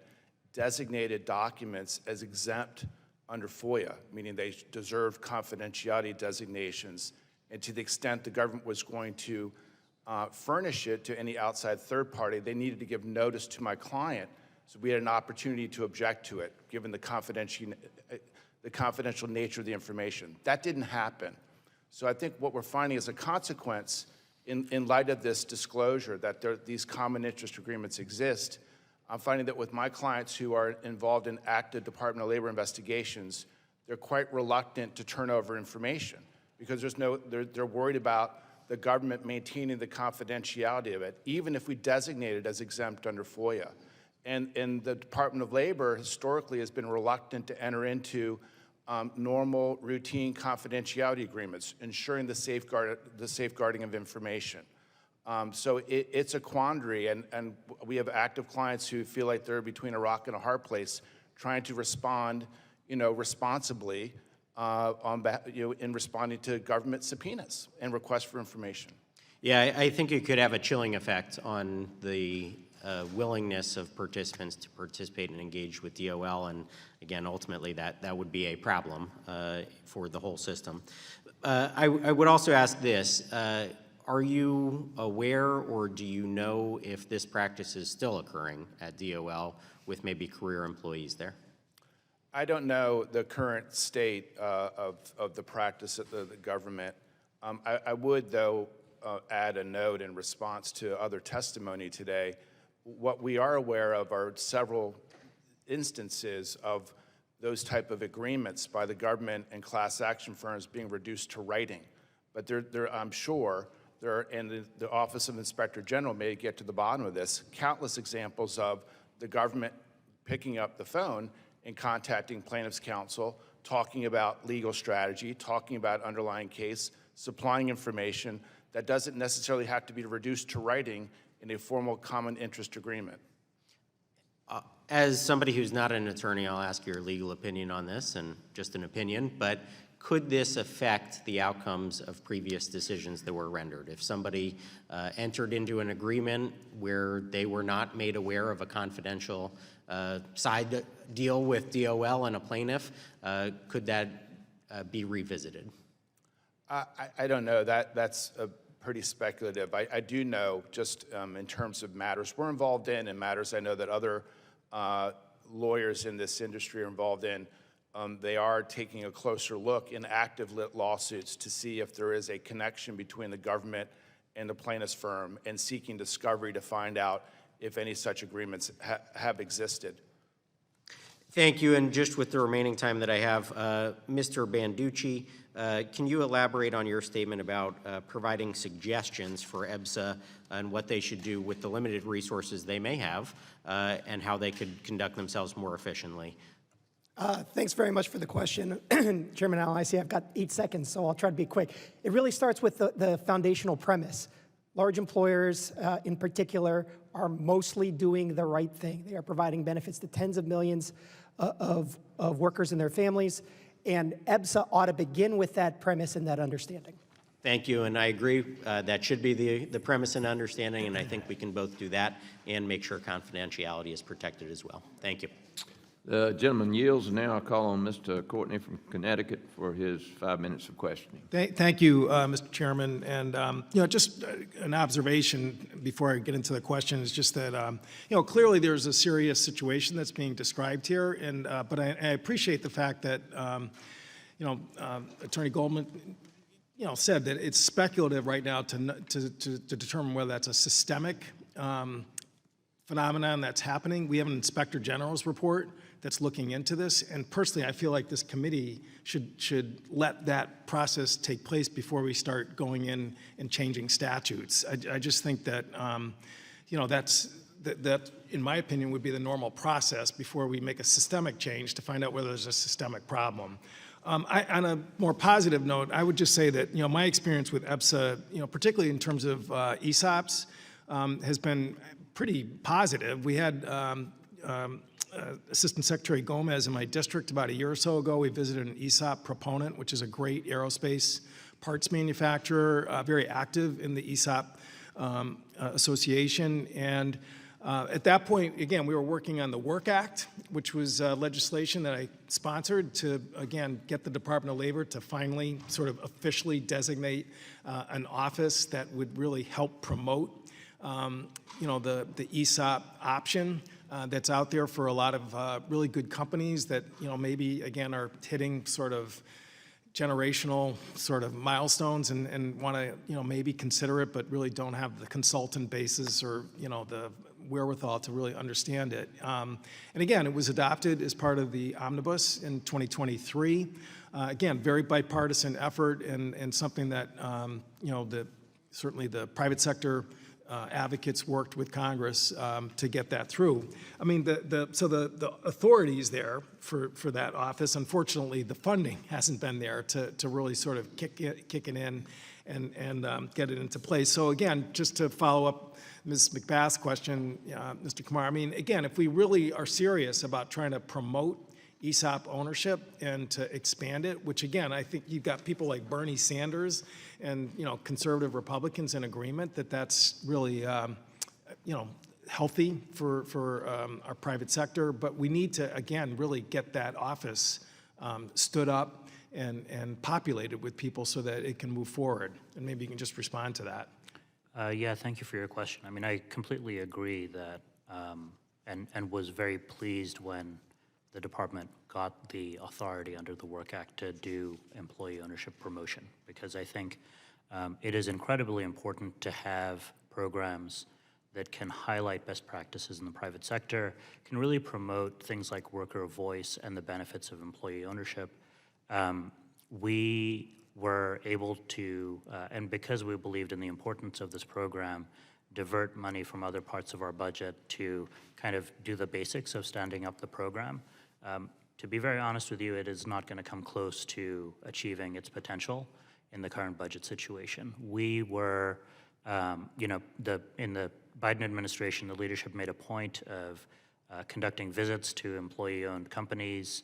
designated documents as exempt under FOIA, meaning they deserve confidentiality designations. And to the extent the government was going to furnish it to any outside third party, they needed to give notice to my client so we had an opportunity to object to it, given the confidential nature of the information. That didn't happen. So I think what we're finding as a consequence, in light of this disclosure that these common interest agreements exist, I'm finding that with my clients who are involved in active Department of Labor investigations, they're quite reluctant to turn over information because they're worried about the government maintaining the confidentiality of it, even if we designate it as exempt under FOIA. And the Department of Labor historically has been reluctant to enter into normal, routine confidentiality agreements, ensuring the safeguarding of information. So it's a quandary, and we have active clients who feel like they're between a rock and a hard place, trying to respond, responsibly in responding to government subpoenas and requests for information. Yeah, I think it could have a chilling effect on the willingness of participants to participate and engage with DOL, and again, ultimately, that would be a problem for the whole system. I would also ask this. Are you aware or do you know if this practice is still occurring at DOL with maybe career employees there? I don't know the current state of the practice at the government. I would, though, add a note in response to other testimony today. What we are aware of are several instances of those type of agreements by the government and class action firms being reduced to writing. But I'm sure and the Office of Inspector General may get to the bottom of this, countless examples of the government picking up the phone and contacting plaintiff's counsel, talking about legal strategy, talking about underlying case, supplying information that doesn't necessarily have to be reduced to writing in a formal common interest agreement. As somebody who's not an attorney, I'll ask your legal opinion on this, and just an opinion, but could this affect the outcomes of previous decisions that were rendered? If somebody entered into an agreement where they were not made aware of a confidential side deal with DOL and a plaintiff, could that be revisited? I don't know. That's pretty speculative. I do know, just in terms of matters we're involved in and matters I know that other lawyers in this industry are involved in, they are taking a closer look in active lawsuits to see if there is a connection between the government and the plaintiff's firm and seeking discovery to find out if any such agreements have existed. Thank you, and just with the remaining time that I have, Mr. Banducci, can you elaborate on your statement about providing suggestions for EBSA and what they should do with the limited resources they may have and how they could conduct themselves more efficiently? Thanks very much for the question. Chairman Allen, I see I've got 8 seconds, so I'll try to be quick. It really starts with the foundational premise. Large employers, in particular, are mostly doing the right thing. They are providing benefits to tens of millions of workers and their families, and EBSA ought to begin with that premise and that understanding. Thank you, and I agree. That should be the premise and understanding, and I think we can both do that and make sure confidentiality is protected as well. Thank you. The gentleman yields, and now I call on Mr. Courtney from Connecticut for his 5 minutes of questioning. Thank you, Mr. Chairman. And, just an observation before I get into the question is just that, clearly there's a serious situation that's being described here. And, but I appreciate the fact that, Attorney Goldman, said that it's speculative right now to determine whether that's a systemic phenomenon that's happening. We have an Inspector General's report that's looking into this, and personally, I feel like this committee should let that process take place before we start going in and changing statutes. I just think that, you know, that, in my opinion, would be the normal process before we make a systemic change to find out whether there's a systemic problem. On a more positive note, I would just say that, you know, my experience with EBSA, you know, particularly in terms of ESOPs, has been pretty positive. We had Assistant Secretary Gomez in my district about a year or so ago. We visited an ESOP proponent, which is a great aerospace parts manufacturer, very active in the ESOP association. And at that point, again, we were working on the Work Act, which was legislation that I sponsored to, again, get the Department of Labor to finally sort of officially designate an office that would really help promote, you know, the ESOP option that's out there for a lot of really good companies that, you know, maybe, again, are hitting sort of generational sort of milestones and want to, you know, maybe consider it, but really don't have the consultant basis or, you know, the wherewithal to really understand it. And again, it was adopted as part of the omnibus in 2023. Again, very bipartisan effort and something that, you know, certainly the private sector advocates worked with Congress to get that through. I mean, so the authority is there for that office. Unfortunately, the funding hasn't been there to really sort of kick it in and get it into place. So again, just to follow up Ms. McBath's question, Mr. Kumar, I mean, again, if we really are serious about trying to promote ESOP ownership and to expand it, which again, I think you've got people like Bernie Sanders and, you know, conservative Republicans in agreement that that's really, you know, healthy for our private sector. But we need to, again, really get that office stood up and populated with people so that it can move forward. And maybe you can just respond to that. Yeah, thank you for your question. I mean, I completely agree that, and was very pleased when the department got the authority under the Work Act to do employee ownership promotion, because I think it is incredibly important to have programs that can highlight best practices in the private sector, can really promote things like worker voice and the benefits of employee ownership. We were able to, and because we believed in the importance of this program, divert money from other parts of our budget to kind of do the basics of standing up the program. To be very honest with you, it is not going to come close to achieving its potential in the current budget situation. We were, you know, in the Biden administration, the leadership made a point of conducting visits to employee-owned companies,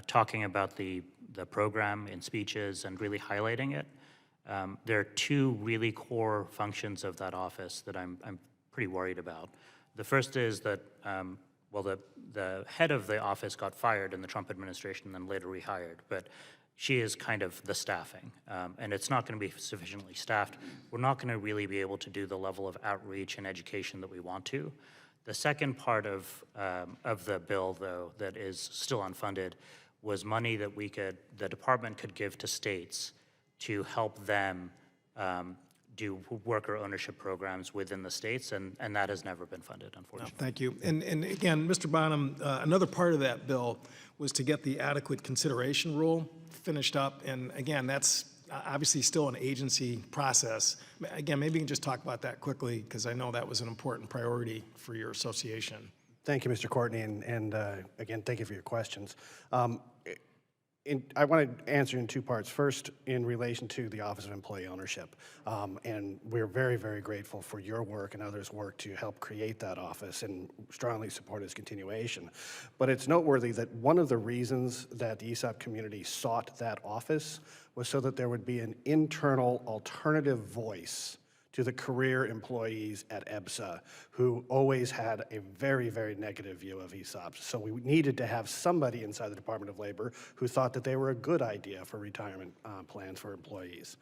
talking about the program in speeches and really highlighting it. There are two really core functions of that office that I'm pretty worried about. The first is that, well, the head of the office got fired in the Trump administration and then later rehired, but she is kind of the staffing, and it's not going to be sufficiently staffed. We're not going to really be able to do the level of outreach and education that we want to. The second part of the bill, though, that is still unfunded, was money that the department could give to states to help them do worker ownership programs within the states, and that has never been funded, unfortunately. No, thank you. And again, Mr. Bonham, another part of that bill was to get the adequate consideration rule finished up, and again, that's obviously still an agency process. Again, maybe you can just talk about that quickly, because I know that was an important priority for your association. Thank you, Mr. Courtney, and again, thank you for your questions. I want to answer in two parts. First, in relation to the Office of Employee Ownership, and we're very, very grateful for your work and others' work to help create that office and strongly support its continuation. But it's noteworthy that one of the reasons that the ESOP community sought that office was so that there would be an internal alternative voice to the career employees at EBSA, who always had a very, very negative view of ESOPs. So we needed to have somebody inside the Department of Labor who thought that they were a good idea for retirement plans for employees.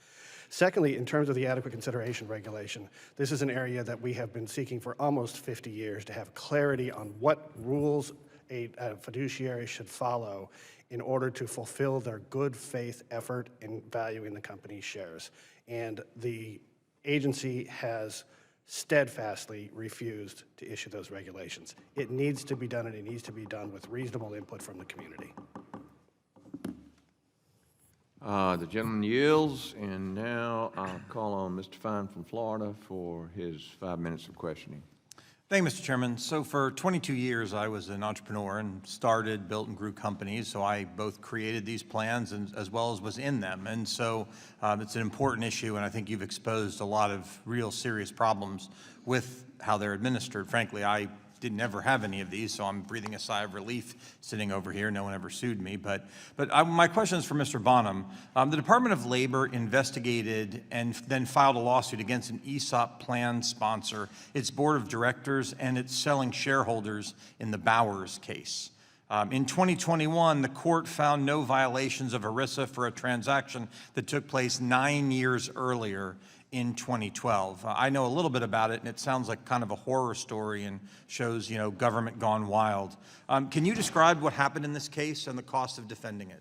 Secondly, in terms of the adequate consideration regulation, this is an area that we have been seeking for almost 50 years to have clarity on what rules a fiduciary should follow in order to fulfill their good faith effort in valuing the company's shares. And the agency has steadfastly refused to issue those regulations. It needs to be done, and it needs to be done with reasonable input from the community. The gentleman yields, and now I'll call on Mr. Fine from Florida for his 5 minutes of questioning. Thank you, Mr. Chairman. So for 22 years, I was an entrepreneur and started, built, and grew companies. So I both created these plans and as well as was in them. And so it's an important issue, and I think you've exposed a lot of real serious problems with how they're administered. Frankly, I didn't ever have any of these, so I'm breathing a sigh of relief sitting over here. No one ever sued me. But my question is for Mr. Bonham. The Department of Labor investigated and then filed a lawsuit against an ESOP plan sponsor, its board of directors, and its selling shareholders in the Bowers case. In 2021, the court found no violations of ERISA for a transaction that took place 9 years earlier in 2012. I know a little bit about it, and it sounds like kind of a horror story and shows, government gone wild. Can you describe what happened in this case and the cost of defending it?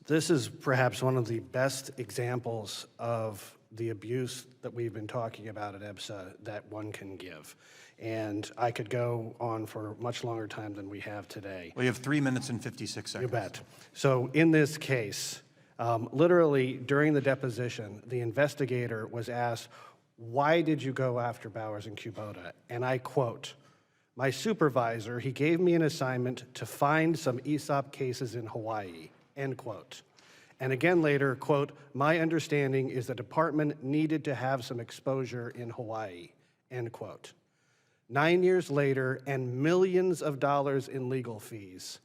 This is perhaps one of the best examples of the abuse that we've been talking about at EBSA that one can give. And I could go on for a much longer time than we have today. Well, you have 3 minutes and 56 seconds. You bet. So in this case, literally during the deposition, the investigator was asked, "Why did you go after Bowers and Kubota?" And I quote, "My supervisor, he gave me an assignment to find some ESOP cases in Hawaii," end quote. And again later, quote, "My understanding is the department needed to have some exposure in Hawaii," end quote. 9 years later, and millions of dollars in legal fees,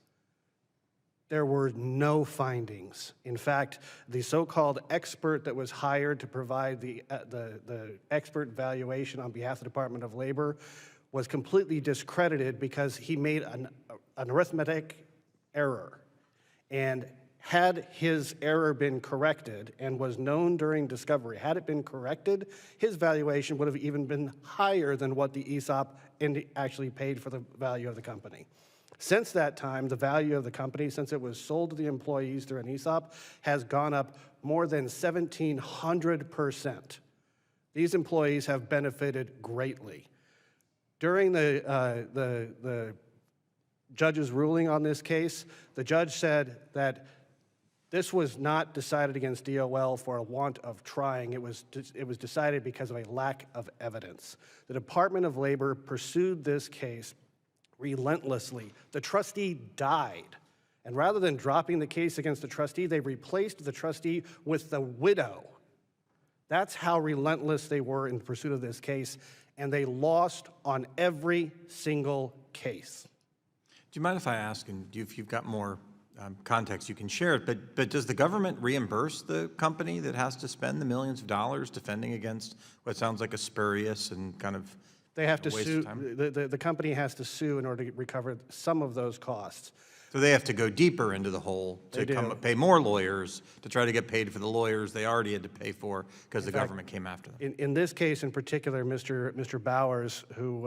there were no findings. In fact, the so-called expert that was hired to provide the expert valuation on behalf of the Department of Labor was completely discredited because he made an arithmetic error. And had his error been corrected and was known during discovery, had it been corrected, his valuation would have even been higher than what the ESOP actually paid for the value of the company. Since that time, the value of the company, since it was sold to the employees through an ESOP, has gone up more than 1,700%. These employees have benefited greatly. During the judge's ruling on this case, the judge said that this was not decided against DOL for a want of trying. It was decided because of a lack of evidence. The Department of Labor pursued this case relentlessly. The trustee died. And rather than dropping the case against the trustee, they replaced the trustee with the widow. That's how relentless they were in pursuit of this case, and they lost on every single case. Do you mind if I ask, and if you've got more context you can share it, but does the government reimburse the company that has to spend the millions of dollars defending against what sounds like a spurious and kind of They have to waste sue, of time? the company has to sue in order to recover some of those costs. So they have to go deeper into the hole to pay more lawyers to try to get paid for the lawyers they already had to pay for because the government came after them. In this case in particular, Mr. Bowers, who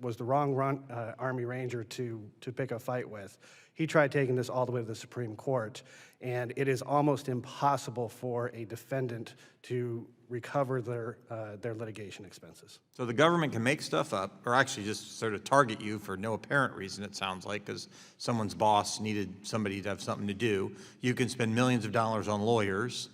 was the wrong Army Ranger to pick a fight with, he tried taking this all the way to the Supreme Court, and it is almost impossible for a defendant to recover their litigation expenses. So the government can make stuff up, or actually just sort of target you for no apparent reason, it sounds like, because someone's boss needed somebody to have something to do. You can spend millions of dollars on lawyers.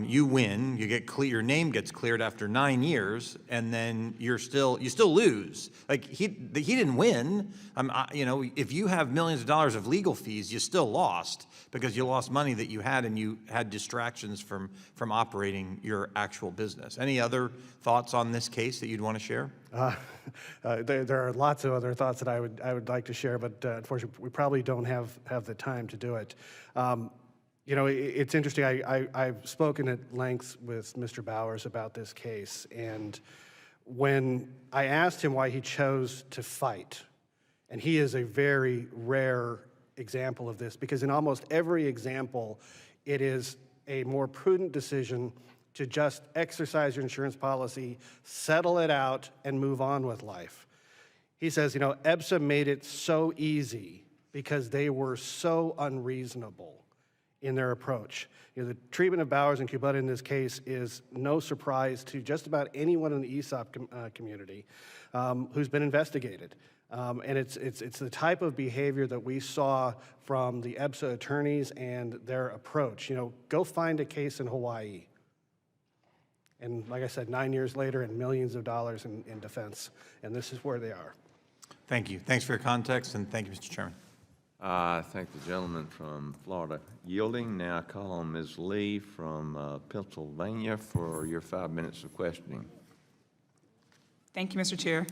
You win, your name gets cleared after 9 years, and then you still lose. Like he didn't win. If you have millions of dollars of legal fees, you still lost because you lost money that you had, and you had distractions from operating your actual business. Any other thoughts on this case that you'd want to share? There are lots of other thoughts that I would like to share, but unfortunately, we probably don't have the time to do it. It's interesting. I've spoken at length with Mr. Bowers about this case, and when I asked him why he chose to fight, and he is a very rare example of this, because in almost every example, it is a more prudent decision to just exercise your insurance policy, settle it out, and move on with life. He says, EBSA made it so easy because they were so unreasonable. in their approach. You know, the treatment of Bowers and Kubota in this case is no surprise to just about anyone in the ESOP community who's been investigated. And it's the type of behavior that we saw from the EBSA attorneys and their approach. You know, go find a case in Hawaii. And like I said, 9 years later and millions of dollars in defense. And this is where they are. Thank you. Thanks for your context, and thank you, Mr. Chairman. I thank the gentleman from Florida yielding. Now I call on Ms. Lee from Pennsylvania for your 5 minutes of questioning. Thank you, Mr. Chair.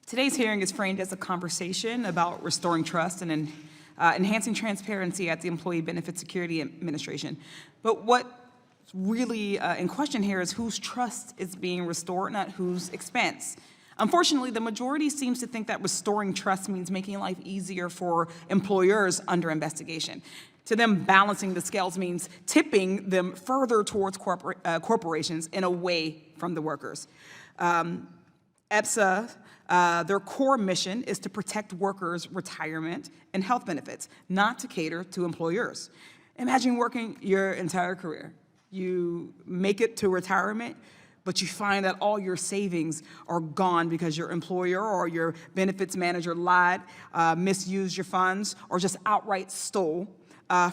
Today's hearing is framed as a conversation about restoring trust and enhancing transparency at the Employee Benefit Security Administration. But what's really in question here is whose trust is being restored, not whose expense. Unfortunately, the majority seems to think that restoring trust means making life easier for employers under investigation. To them, balancing the scales means tipping them further towards corporations and away from the workers. EBSA, their core mission is to protect workers' retirement and health benefits, not to cater to employers. Imagine working your entire career. You make it to retirement, but you find that all your savings are gone because your employer or your benefits manager lied, misused your funds, or just outright stole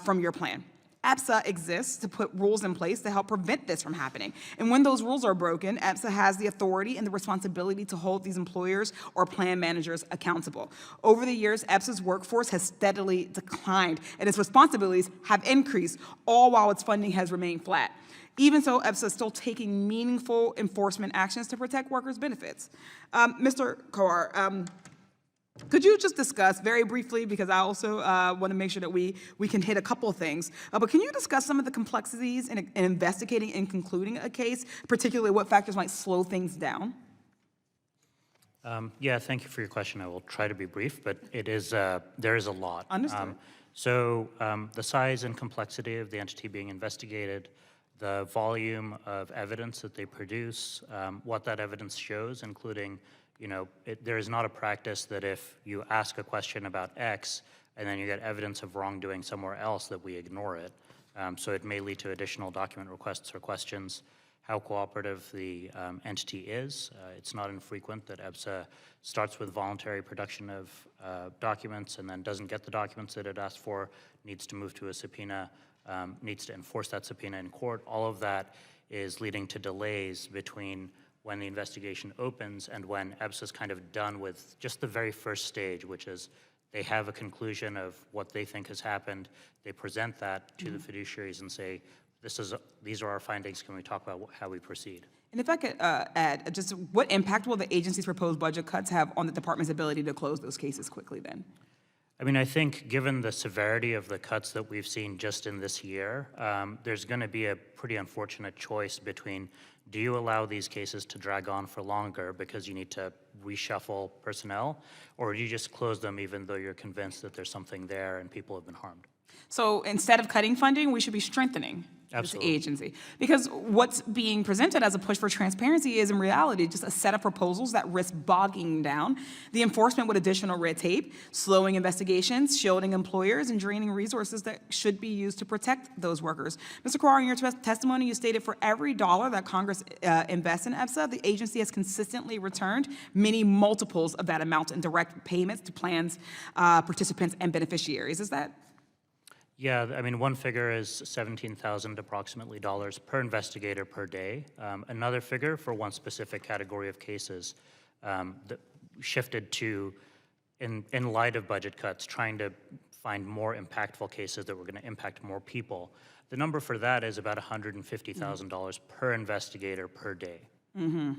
from your plan. EBSA exists to put rules in place to help prevent this from happening. And when those rules are broken, EBSA has the authority and the responsibility to hold these employers or plan managers accountable. Over the years, EBSA's workforce has steadily declined, and its responsibilities have increased, all while its funding has remained flat. Even so, EBSA is still taking meaningful enforcement actions to protect workers' benefits. Mr. Kowar, could you just discuss very briefly, because I also want to make sure that we can hit a couple of things, but can you discuss some of the complexities in investigating and concluding a case, particularly what factors might slow things down? Yeah, thank you for your question. I will try to be brief, but it is there is a lot. Understood. The size and complexity of the entity being investigated, the volume of evidence that they produce, what that evidence shows, including, you know, there is not a practice that if you ask a question about X and then you get evidence of wrongdoing somewhere else that we ignore it. So it may lead to additional document requests or questions. How cooperative the entity is. It's not infrequent that EBSA starts with voluntary production of documents and then doesn't get the documents that it asked for, needs to move to a subpoena, needs to enforce that subpoena in court. All of that is leading to delays between when the investigation opens and when EBSA is kind of done with just the very first stage, which is they have a conclusion of what they think has happened. They present that to the fiduciaries and say, these are our findings. Can we talk about how we proceed? And if I could add, just what impact will the agency's proposed budget cuts have on the department's ability to close those cases quickly then? I mean, I think given the severity of the cuts that we've seen just in this year, there's going to be a pretty unfortunate choice between, do you allow these cases to drag on for longer because you need to reshuffle personnel, or do you just close them even though you're convinced that there's something there and people have been harmed? So instead of cutting funding, we should be strengthening this agency. Because what's being presented as a push for transparency is in reality just a set of proposals that risk bogging down the enforcement with additional red tape, slowing investigations, shielding employers, and draining resources that should be used to protect those workers. Mr. Kowar, in your testimony, you stated for every dollar that Congress invests in EBSA, the agency has consistently returned many multiples of that amount in direct payments to plans, participants, and beneficiaries. Is that? Yeah, I mean, one figure is $17,000 approximately per investigator per day. Another figure for one specific category of cases that shifted to, in light of budget cuts, trying to find more impactful cases that were going to impact more people. The number for that is about $150,000 per investigator per day. Mm-hmm.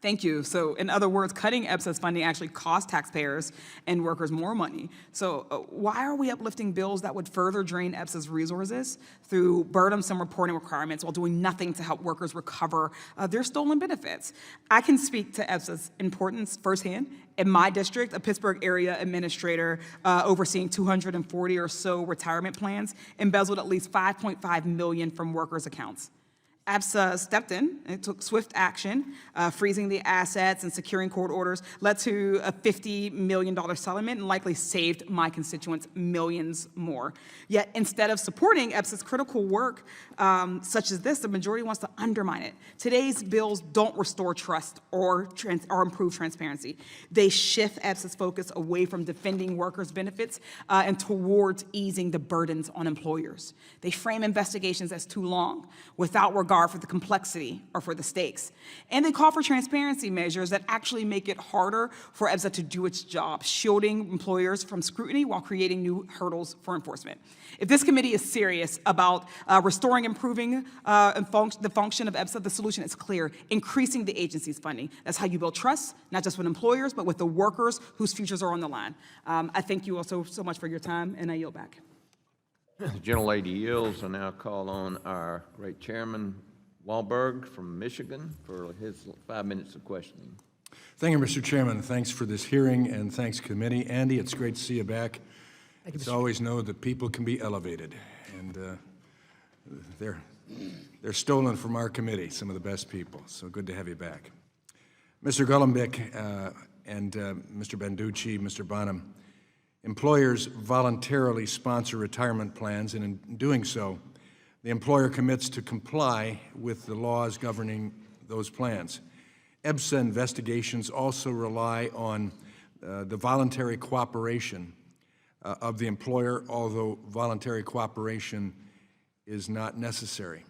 Thank you. So in other words, cutting EBSA's funding actually costs taxpayers and workers more money. So why are we uplifting bills that would further drain EBSA's resources through burdensome reporting requirements while doing nothing to help workers recover their stolen benefits? I can speak to EBSA's importance firsthand. In my district, a Pittsburgh area administrator overseeing 240 or so retirement plans embezzled at least $5.5 million from workers' accounts. ABSA stepped in and took swift action, freezing the assets and securing court orders, led to a $50 million settlement and likely saved my constituents millions more. Yet instead of supporting EBSA's critical work such as this, the majority wants to undermine it. Today's bills don't restore trust or improve transparency. They shift EBSA's focus away from defending workers' benefits and towards easing the burdens on employers. They frame investigations as too long, without regard for the complexity or for the stakes. And they call for transparency measures that actually make it harder for EBSA to do its job, shielding employers from scrutiny while creating new hurdles for enforcement. If this committee is serious about restoring, improving the function of EBSA, the solution is clear: increasing the agency's funding. That's how you build trust, not just with employers, but with the workers whose futures are on the line. I thank you all so much for your time, and I yield back. The gentlelady yields. I now call on our great chairman, Wahlberg from Michigan, for his 5 minutes of questioning. Thank you, Mr. Chairman. Thanks for this hearing, and thanks, committee. Andy, it's great to see you back. It's always know that people can be elevated, and they're stolen from our committee, some of the best people, so good to have you back. Mr. Golombek and Mr. Banducci, Mr. Bonham, employers voluntarily sponsor retirement plans, and in doing so, the employer commits to comply with the laws governing those plans. EBSA investigations also rely on the voluntary cooperation of the employer, although voluntary cooperation is not necessary.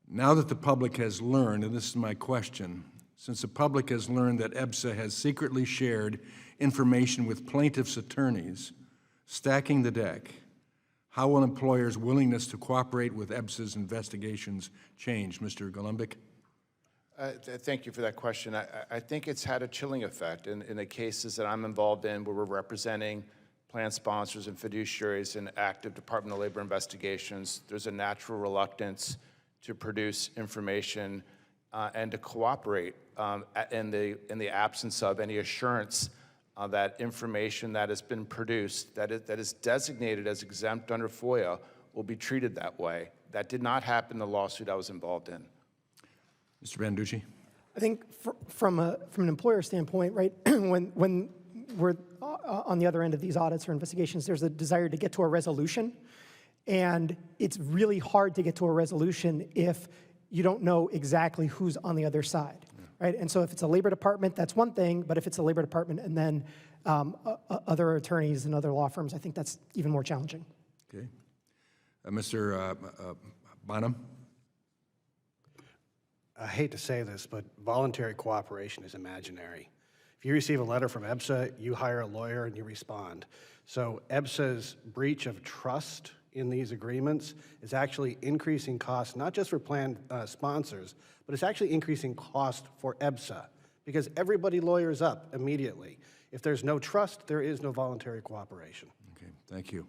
Now that the public has learned, and this is my question, since the public has learned that EBSA has secretly shared information with plaintiffs' attorneys, stacking the deck, how will employers' willingness to cooperate with EBSA's investigations change? Mr. Golombek? Thank you for that question. I think it's had a chilling effect in the cases that I'm involved in, where we're representing plan sponsors and fiduciaries in active Department of Labor investigations. There's a natural reluctance to produce information and to cooperate in the absence of any assurance that information that has been produced, that is designated as exempt under FOIA, will be treated that way. That did not happen in the lawsuit I was involved in. Mr. Banducci? I think from an employer standpoint, right, when we're on the other end of these audits or investigations, there's a desire to get to a resolution, and it's really hard to get to a resolution if you don't know exactly who's on the other side, right? And so if it's a labor department, that's one thing, but if it's a labor department and then other attorneys and other law firms, I think that's even more challenging. Okay. Mr. Bonham? I hate to say this, but voluntary cooperation is imaginary. If you receive a letter from EBSA, you hire a lawyer and you respond. So EBSA's breach of trust in these agreements is actually increasing costs, not just for plan sponsors, but it's actually increasing cost for EBSA, because everybody lawyers up immediately. If there's no trust, there is no voluntary cooperation. Okay, thank you.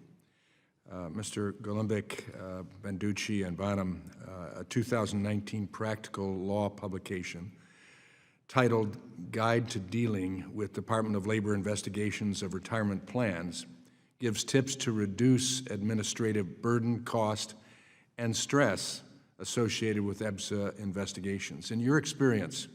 Mr. Golombek, Banducci, and Bonham, a 2019 practical law publication titled Guide to Dealing with Department of Labor Investigations of Retirement Plans gives tips to reduce administrative burden, cost, and stress associated with EBSA investigations. In your experience,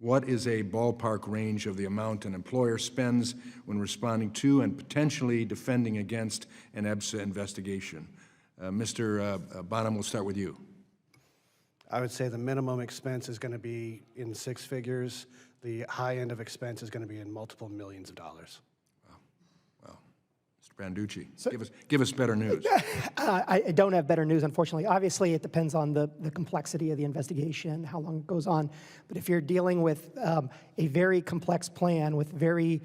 what is a ballpark range of the amount an employer spends when responding to and potentially defending against an EBSA investigation? Mr. Bonham, we'll start with you. I would say the minimum expense is going to be in 6 figures. The high end of expense is going to be in multiple millions of dollars. Wow. Mr. Banducci, give us better news. I don't have better news, unfortunately. Obviously, it depends on the complexity of the investigation, how long it goes on. But if you're dealing with a very complex plan with very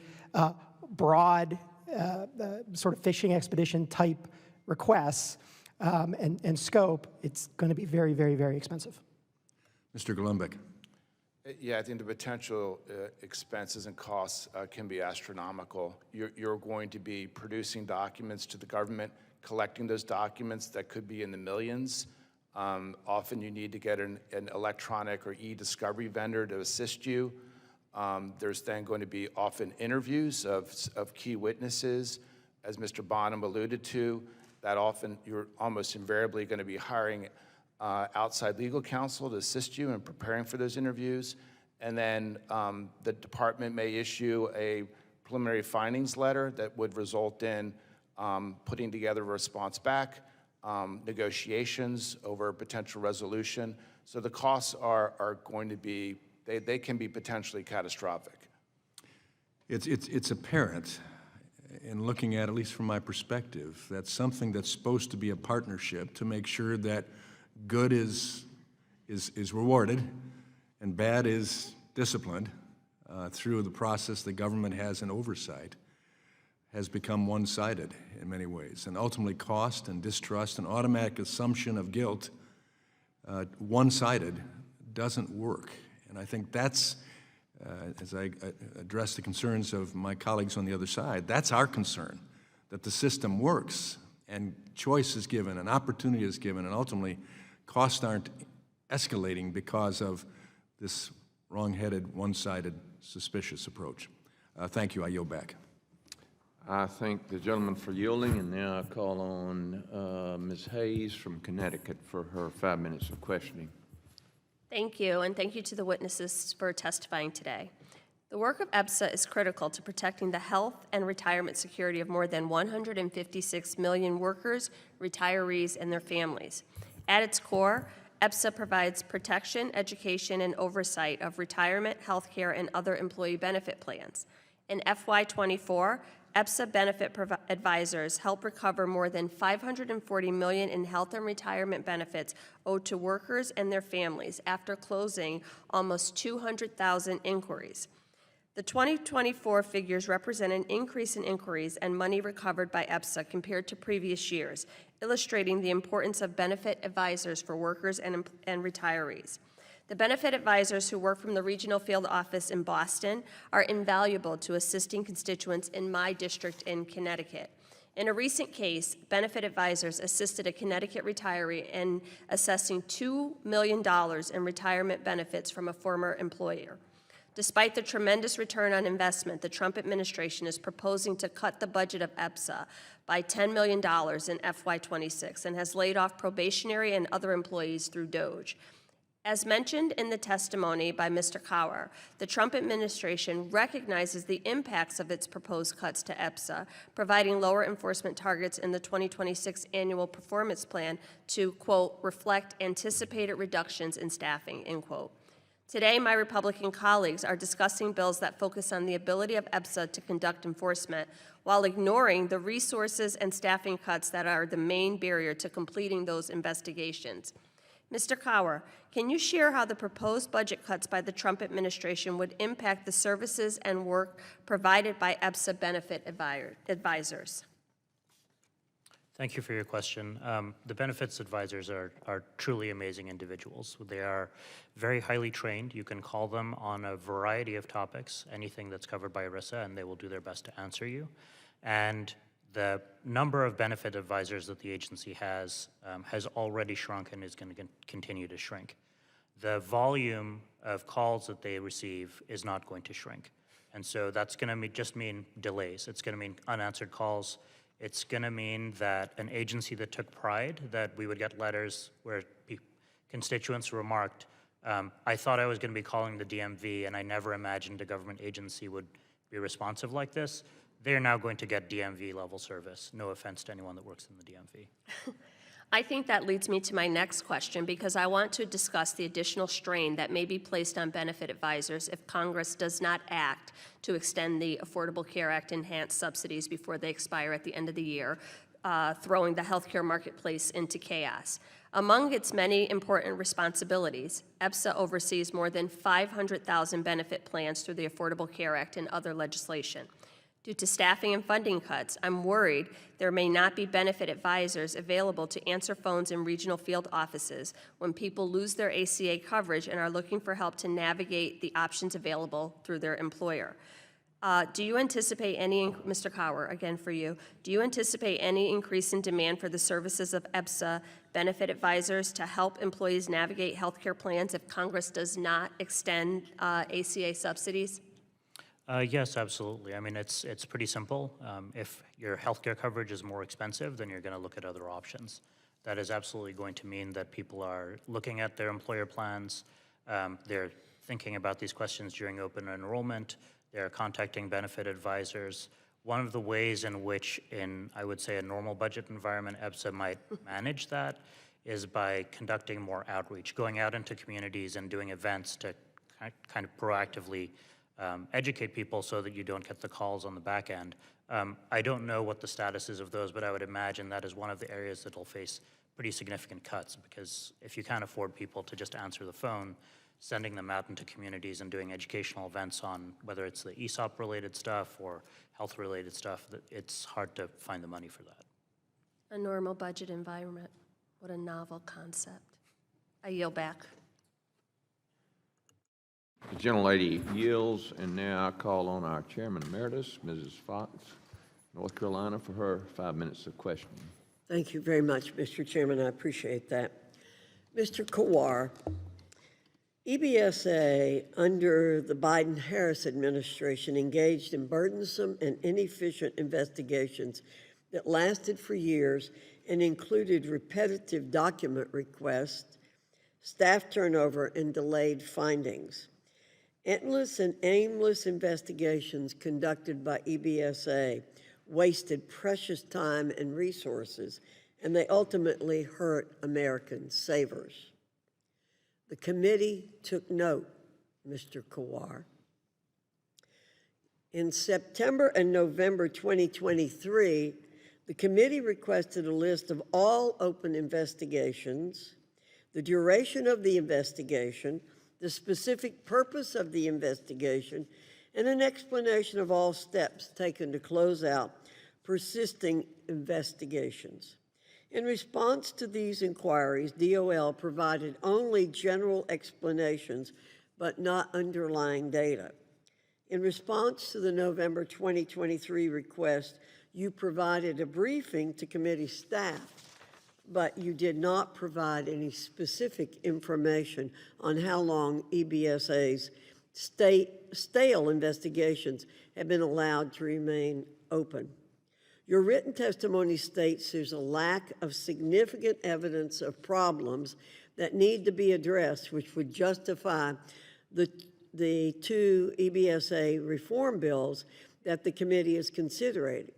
broad sort of fishing expedition type requests and scope, it's going to be very, very, very expensive. Mr. Golombek. Yeah, I think the potential expenses and costs can be astronomical. You're going to be producing documents to the government, collecting those documents that could be in the millions. Often you need to get an electronic or e-discovery vendor to assist you. There's then going to be often interviews of key witnesses, as Mr. Bonham alluded to, that often you're almost invariably going to be hiring outside legal counsel to assist you in preparing for those interviews. And then the department may issue a preliminary findings letter that would result in putting together a response back, negotiations over potential resolution. So the costs are going to be, they can be potentially catastrophic. It's apparent, in looking at least from my perspective, that something that's supposed to be a partnership to make sure that good is rewarded and bad is disciplined through the process the government has in oversight, has become one-sided in many ways. And ultimately cost and distrust and automatic assumption of guilt, one-sided, doesn't work. And I think that's, as I address the concerns of my colleagues on the other side, that's our concern, that the system works and choice is given and opportunity is given and ultimately costs aren't escalating because of this wrong-headed, one-sided, suspicious approach. Thank you. I yield back. I thank the gentleman for yielding, and now I call on Ms. Hayes from Connecticut for her 5 minutes of questioning. Thank you, and thank you to the witnesses for testifying today. The work of EBSA is critical to protecting the health and retirement security of more than 156 million workers, retirees, and their families. At its core, EBSA provides protection, education, and oversight of retirement, health care, and other employee benefit plans. In FY24, EBSA benefit advisors help recover more than $540 million in health and retirement benefits owed to workers and their families after closing almost 200,000 inquiries. The 2024 figures represent an increase in inquiries and money recovered by EBSA compared to previous years, illustrating the importance of benefit advisors for workers and retirees. The benefit advisors who work from the regional field office in Boston are invaluable to assisting constituents in my district in Connecticut. In a recent case, benefit advisors assisted a Connecticut retiree in assessing $2 million in retirement benefits from a former employer. Despite the tremendous return on investment, the Trump administration is proposing to cut the budget of EBSA by $10 million in FY26 and has laid off probationary and other employees through DOGE. As mentioned in the testimony by Mr. Cower, the Trump administration recognizes the impacts of its proposed cuts to EBSA, providing lower enforcement targets in the 2026 annual performance plan to, quote, reflect anticipated reductions in staffing, end quote. Today, my Republican colleagues are discussing bills that focus on the ability of EBSA to conduct enforcement while ignoring the resources and staffing cuts that are the main barrier to completing those investigations. Mr. Cower, can you share how the proposed budget cuts by the Trump administration would impact the services and work provided by EBSA benefit advisors? Thank you for your question. The benefits advisors are truly amazing individuals. They are very highly trained. You can call them on a variety of topics, anything that's covered by ERISA, and they will do their best to answer you. And the number of benefit advisors that the agency has already shrunk and is going to continue to shrink. The volume of calls that they receive is not going to shrink. And so that's going to just mean delays. It's going to mean unanswered calls. It's going to mean that an agency that took pride, that we would get letters where constituents remarked, I thought I was going to be calling the DMV and I never imagined a government agency would be responsive like this. They're now going to get DMV level service. No offense to anyone that works in the DMV. I think that leads me to my next question because I want to discuss the additional strain that may be placed on benefit advisors if Congress does not act to extend the Affordable Care Act enhanced subsidies before they expire at the end of the year, throwing the healthcare marketplace into chaos. Among its many important responsibilities, EBSA oversees more than 500,000 benefit plans through the Affordable Care Act and other legislation. Due to staffing and funding cuts, I'm worried there may not be benefit advisors available to answer phones in regional field offices when people lose their ACA coverage and are looking for help to navigate the options available through their employer. Do you anticipate any, Mr. Cower, again for you, do you anticipate any increase in demand for the services of EBSA benefit advisors to help employees navigate healthcare plans if Congress does not extend ACA subsidies? Yes, absolutely. I mean, it's pretty simple. If your healthcare coverage is more expensive, then you're going to look at other options. That is absolutely going to mean that people are looking at their employer plans. They're thinking about these questions during open enrollment. They're contacting benefit advisors. One of the ways in which, I would say, a normal budget environment, EBSA might manage that is by conducting more outreach, going out into communities and doing events to kind of proactively educate people so that you don't get the calls on the back end. I don't know what the status is of those, but I would imagine that is one of the areas that will face pretty significant cuts, because if you can't afford people to just answer the phone, sending them out into communities and doing educational events on whether it's the ESOP-related stuff or health-related stuff, it's hard to find the money for that. A normal budget environment. What a novel concept. I yield back. The gentlelady yields, and now I call on our Chairman Emeritus, Mrs. Fox, North Carolina, for her 5 minutes of questioning. Thank you very much, Mr. Chairman. I appreciate that. Mr. Kowar, EBSA under the Biden-Harris administration engaged in burdensome and inefficient investigations that lasted for years and included repetitive document requests, staff turnover, and delayed findings. Endless and aimless investigations conducted by EBSA wasted precious time and resources, and they ultimately hurt American savers. The committee took note, Mr. Kowar. In September and November 2023, the committee requested a list of all open investigations, the duration of the investigation, the specific purpose of the investigation, and an explanation of all steps taken to close out persisting investigations. In response to these inquiries, DOL provided only general explanations, but not underlying data. In response to the November 2023 request, you provided a briefing to committee staff, but you did not provide any specific information on how long EBSA's stale investigations have been allowed to remain open. Your written testimony states there's a lack of significant evidence of problems that need to be addressed, which would justify the two EBSA reform bills that the committee is considering.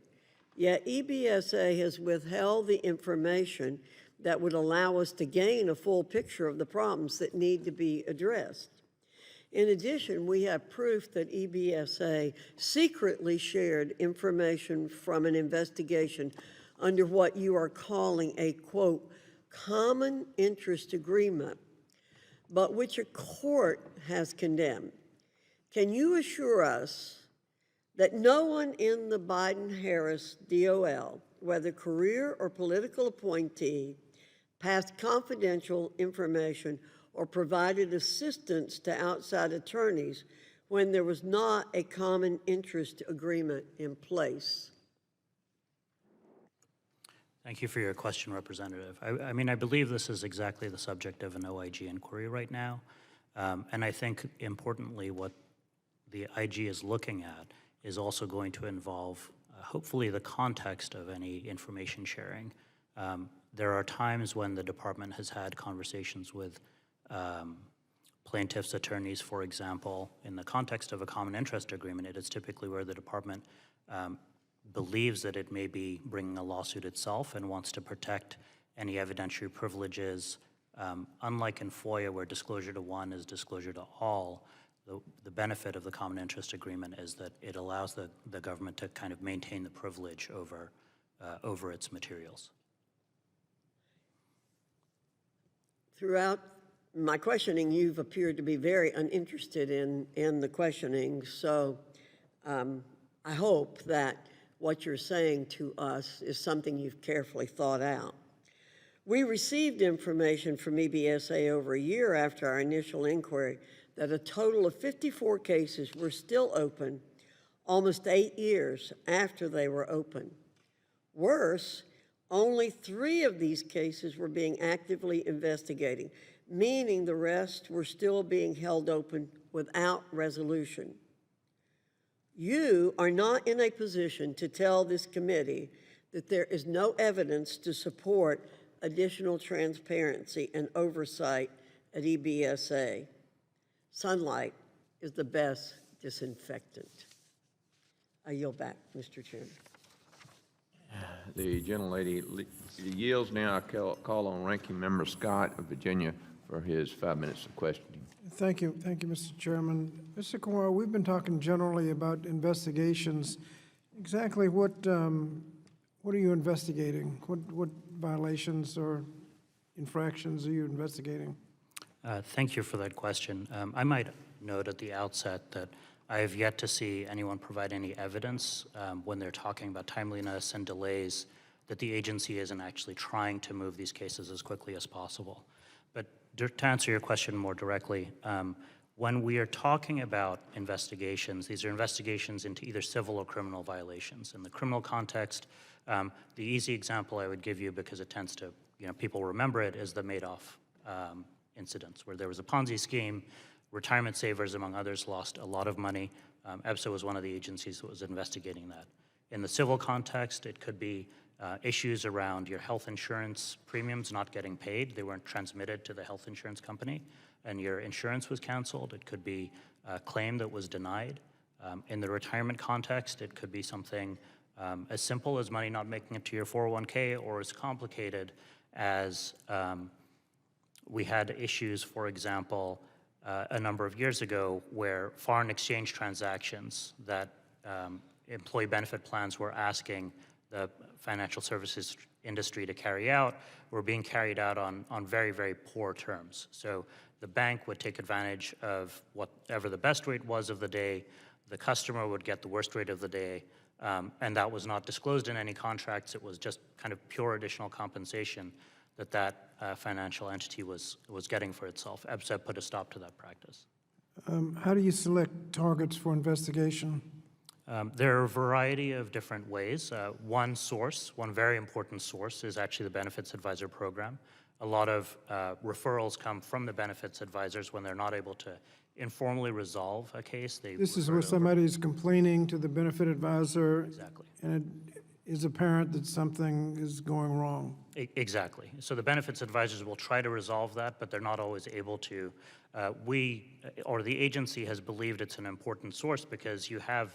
Yet EBSA has withheld the information that would allow us to gain a full picture of the problems that need to be addressed. In addition, we have proof that EBSA secretly shared information from an investigation under what you are calling a, quote, common interest agreement, but which a court has condemned. Can you assure us that no one in the Biden-Harris DOL, whether career or political appointee, passed confidential information or provided assistance to outside attorneys when there was not a common interest agreement in place? Thank you for your question, Representative. I mean, I believe this is exactly the subject of an OIG inquiry right now. And I think, importantly, what the IG is looking at is also going to involve, hopefully, the context of any information sharing. There are times when the department has had conversations with plaintiffs' attorneys, for example, in the context of a common interest agreement. It is typically where the department believes that it may be bringing a lawsuit itself and wants to protect any evidentiary privileges. Unlike in FOIA, where disclosure to one is disclosure to all, the benefit of the common interest agreement is that it allows the government to kind of maintain the privilege over its materials. Throughout my questioning, you've appeared to be very uninterested in the questioning, so I hope that what you're saying to us is something you've carefully thought out. We received information from EBSA over a year after our initial inquiry that a total of 54 cases were still open almost 8 years after they were open. Worse, only 3 of these cases were being actively investigated, meaning the rest were still being held open without resolution. You are not in a position to tell this committee that there is no evidence to support additional transparency and oversight at EBSA. Sunlight is the best disinfectant. I yield back, Mr. Chairman. The gentlelady yields. Now I call on Ranking Member Scott of Virginia for his 5 minutes of questioning. Thank you, Mr. Chairman. Mr. Kumar, we've been talking generally about investigations. Exactly what are you investigating? What violations or infractions are you investigating? Thank you for that question. I might note at the outset that I have yet to see anyone provide any evidence when they're talking about timeliness and delays that the agency isn't actually trying to move these cases as quickly as possible. But to answer your question more directly, when we are talking about investigations, these are investigations into either civil or criminal violations. In the criminal context, the easy example I would give you, because it tends to, people remember it, is the Madoff incidents, where there was a Ponzi scheme. Retirement savers, among others, lost a lot of money. EBSA was one of the agencies that was investigating that. In the civil context, it could be issues around your health insurance premiums not getting paid. They weren't transmitted to the health insurance company, and your insurance was canceled. It could be a claim that was denied. In the retirement context, it could be something as simple as money not making it to your 401k, or as complicated as we had issues, for example, a number of years ago, where foreign exchange transactions that employee benefit plans were asking the financial services industry to carry out were being carried out on very, very poor terms. So the bank would take advantage of whatever the best rate was of the day, the customer would get the worst rate of the day, and that was not disclosed in any contracts. It was just kind of pure additional compensation that financial entity was getting for itself. EBSA put a stop to that practice. How do you select targets for investigation? There are a variety of different ways. One very important source, is actually the Benefits Advisor Program. A lot of referrals come from the benefits advisors when they're not able to informally resolve a case. This is where somebody is complaining to the benefit advisor. Exactly. And it is apparent that something is going wrong. Exactly. So the benefits advisors will try to resolve that, but they're not always able to. The agency has believed it's an important source, because you have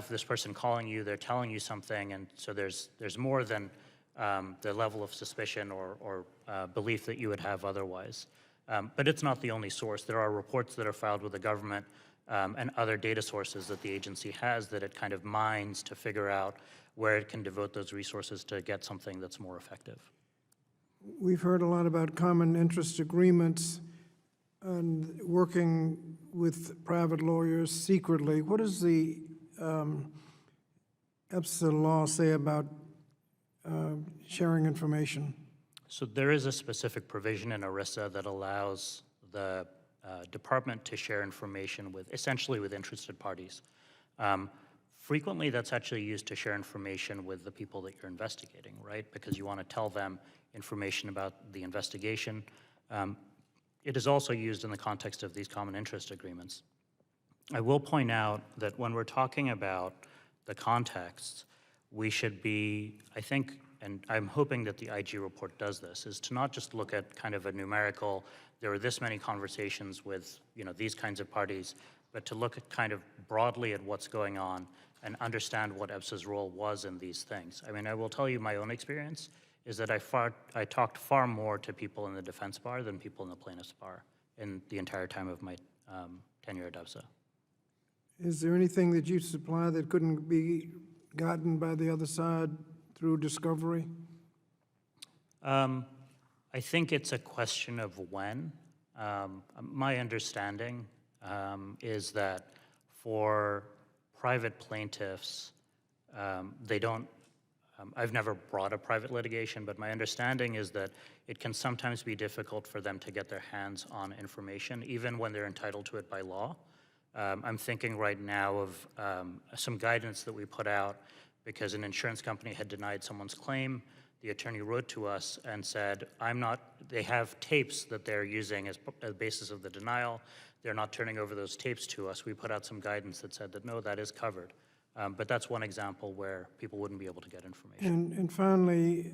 this person calling you, they're telling you something, and so there's more than the level of suspicion or belief that you would have otherwise. But it's not the only source. There are reports that are filed with the government and other data sources that the agency has that it kind of mines to figure out where it can devote those resources to get something that's more effective. We've heard a lot about common interest agreements and working with private lawyers secretly. What does the EBSA law say about sharing information? So there is a specific provision in ERISA that allows the department to share information essentially with interested parties. Frequently, that's actually used to share information with the people that you're investigating, right? Because you want to tell them information about the investigation. It is also used in the context of these common interest agreements. I will point out that when we're talking about the context, we should be, I think, and I'm hoping that the IG report does this, is to not just look at kind of a numerical, there were this many conversations with these kinds of parties, but to look at kind of broadly at what's going on and understand what EBSA's role was in these things. I mean, I will tell you my own experience is that I talked far more to people in the defense bar than people in the plaintiff's bar in the entire time of my tenure at EBSA. Is there anything that you supply that couldn't be gotten by the other side through discovery? I think it's a question of when. My understanding is that for private plaintiffs, they don't, I've never brought a private litigation, but my understanding is that it can sometimes be difficult for them to get their hands on information, even when they're entitled to it by law. I'm thinking right now of some guidance that we put out because an insurance company had denied someone's claim. The attorney wrote to us and said, they have tapes that they're using as a basis of the denial. They're not turning over those tapes to us. We put out some guidance that said that, no, that is covered. But that's one example where people wouldn't be able to get information. And finally,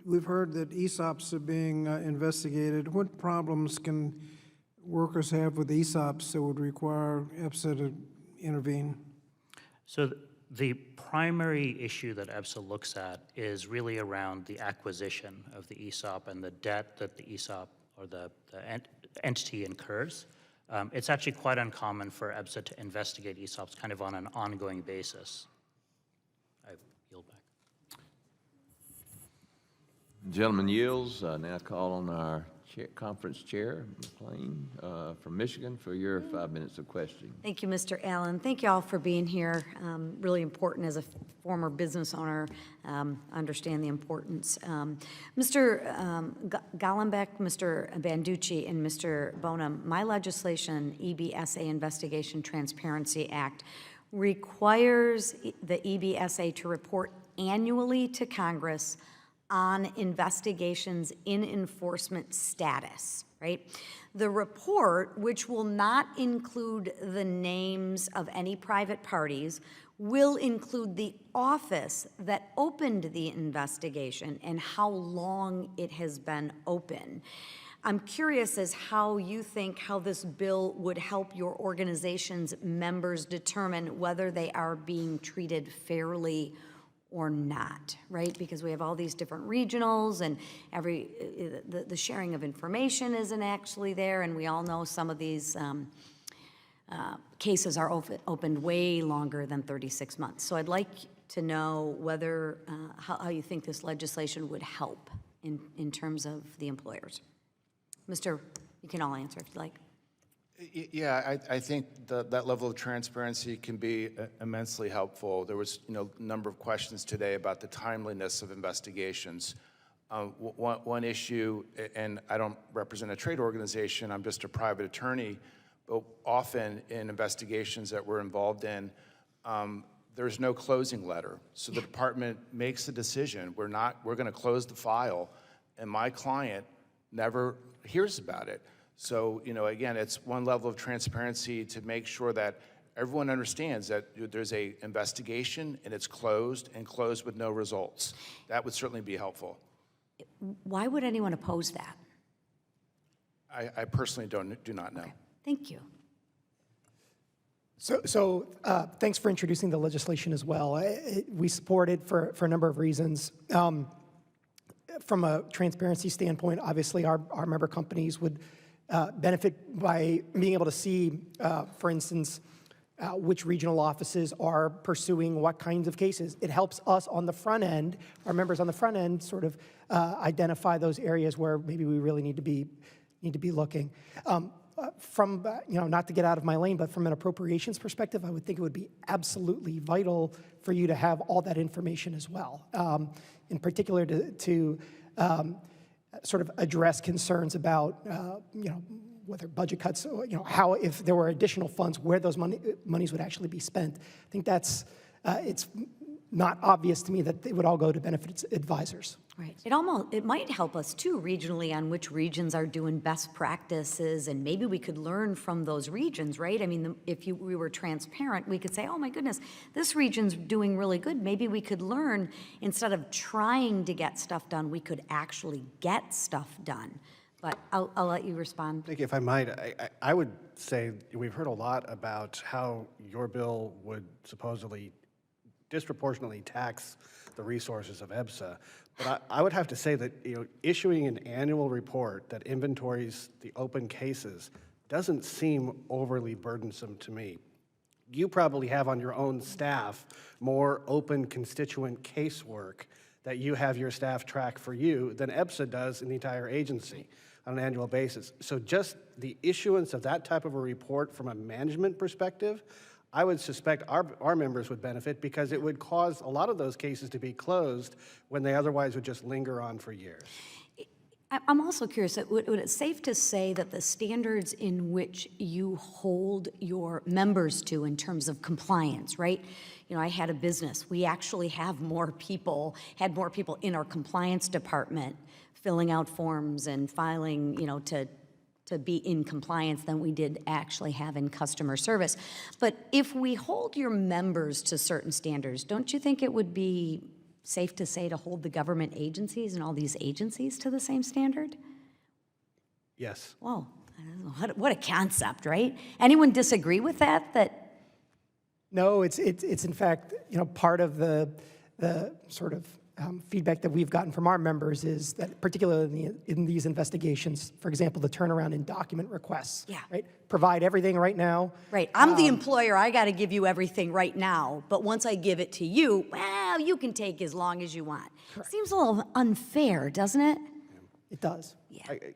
we've heard that ESOPs are being investigated. What problems can workers have with ESOPs that would require EBSA to intervene? So the primary issue that EBSA looks at is really around the acquisition of the ESOP and the debt that the ESOP or the entity incurs. It's actually quite uncommon for EBSA to investigate ESOPs kind of on an ongoing basis. I yield back. Gentleman yields. Now call on our conference chair, McLean, from Michigan, for your 5 minutes of questioning. Thank you, Mr. Allen. Thank you all for being here. Really important as a former business owner, understand the importance. Mr. Golombek, Mr. Banducci, and Mr. Bonham, my legislation, EBSA Investigation Transparency Act, requires the EBSA to report annually to Congress on investigations in enforcement status, right? The report, which will not include the names of any private parties, will include the office that opened the investigation and how long it has been open. I'm curious as how you think how this bill would help your organization's members determine whether they are being treated fairly or not, right? Because we have all these different regionals, and the sharing of information isn't actually there, and we all know some of these cases are opened way longer than 36 months. So I'd like to know whether, how you think this legislation would help in terms of the employers. Mr., you can all answer if you like. Yeah, I think that level of transparency can be immensely helpful. There was, a number of questions today about the timeliness of investigations. One issue, and I don't represent a trade organization, I'm just a private attorney, but often in investigations that we're involved in, there's no closing letter. So the department makes a decision. We're going to close the file, and my client never hears about it. So, again, it's one level of transparency to make sure that everyone understands that there's an investigation and it's closed with no results. That would certainly be helpful. Why would anyone oppose that? I personally do not know. Okay. Thank you. So thanks for introducing the legislation as well. We support it for a number of reasons. From a transparency standpoint, obviously our member companies would benefit by being able to see, for instance, which regional offices are pursuing what kinds of cases. It helps us on the front end, our members on the front end, sort of identify those areas where maybe we really need to be looking. From, not to get out of my lane, but from an appropriations perspective, I would think it would be absolutely vital for you to have all that information as well. In particular, to sort of address concerns about, whether budget cuts, how, if there were additional funds, where those monies would actually be spent. I think that's, it's not obvious to me that they would all go to benefits advisors. Right. It might help us too regionally on which regions are doing best practices, and maybe we could learn from those regions, right? I mean, if we were transparent, we could say, oh my goodness, this region's doing really good. Maybe we could learn, instead of trying to get stuff done, we could actually get stuff done. But I'll let you respond. Thank you. If I might, I would say we've heard a lot about how your bill would supposedly disproportionately tax the resources of EBSA. But I would have to say that issuing an annual report that inventories the open cases doesn't seem overly burdensome to me. You probably have on your own staff more open constituent casework that you have your staff track for you than EBSA does in the entire agency on an annual basis. So just the issuance of that type of a report from a management perspective, I would suspect our members would benefit, because it would cause a lot of those cases to be closed when they otherwise would just linger on for years. I'm also curious, would it safe to say that the standards in which you hold your members to in terms of compliance, right? I had a business. We actually had more people in our compliance department filling out forms and filing, to be in compliance than we did actually have in customer service. But if we hold your members to certain standards, don't you think it would be safe to say to hold the government agencies and all these agencies to the same standard? Yes. Whoa, what a concept, right? Anyone disagree with that? No, it's in fact, part of the sort of feedback that we've gotten from our members is that particularly in these investigations, for example, the turnaround in document requests. Yeah. Right? Provide everything right now. Right, I'm the employer, I gotta give you everything right now, but once I give it to you, well, you can take as long as you want. Seems a little unfair, doesn't it? It does.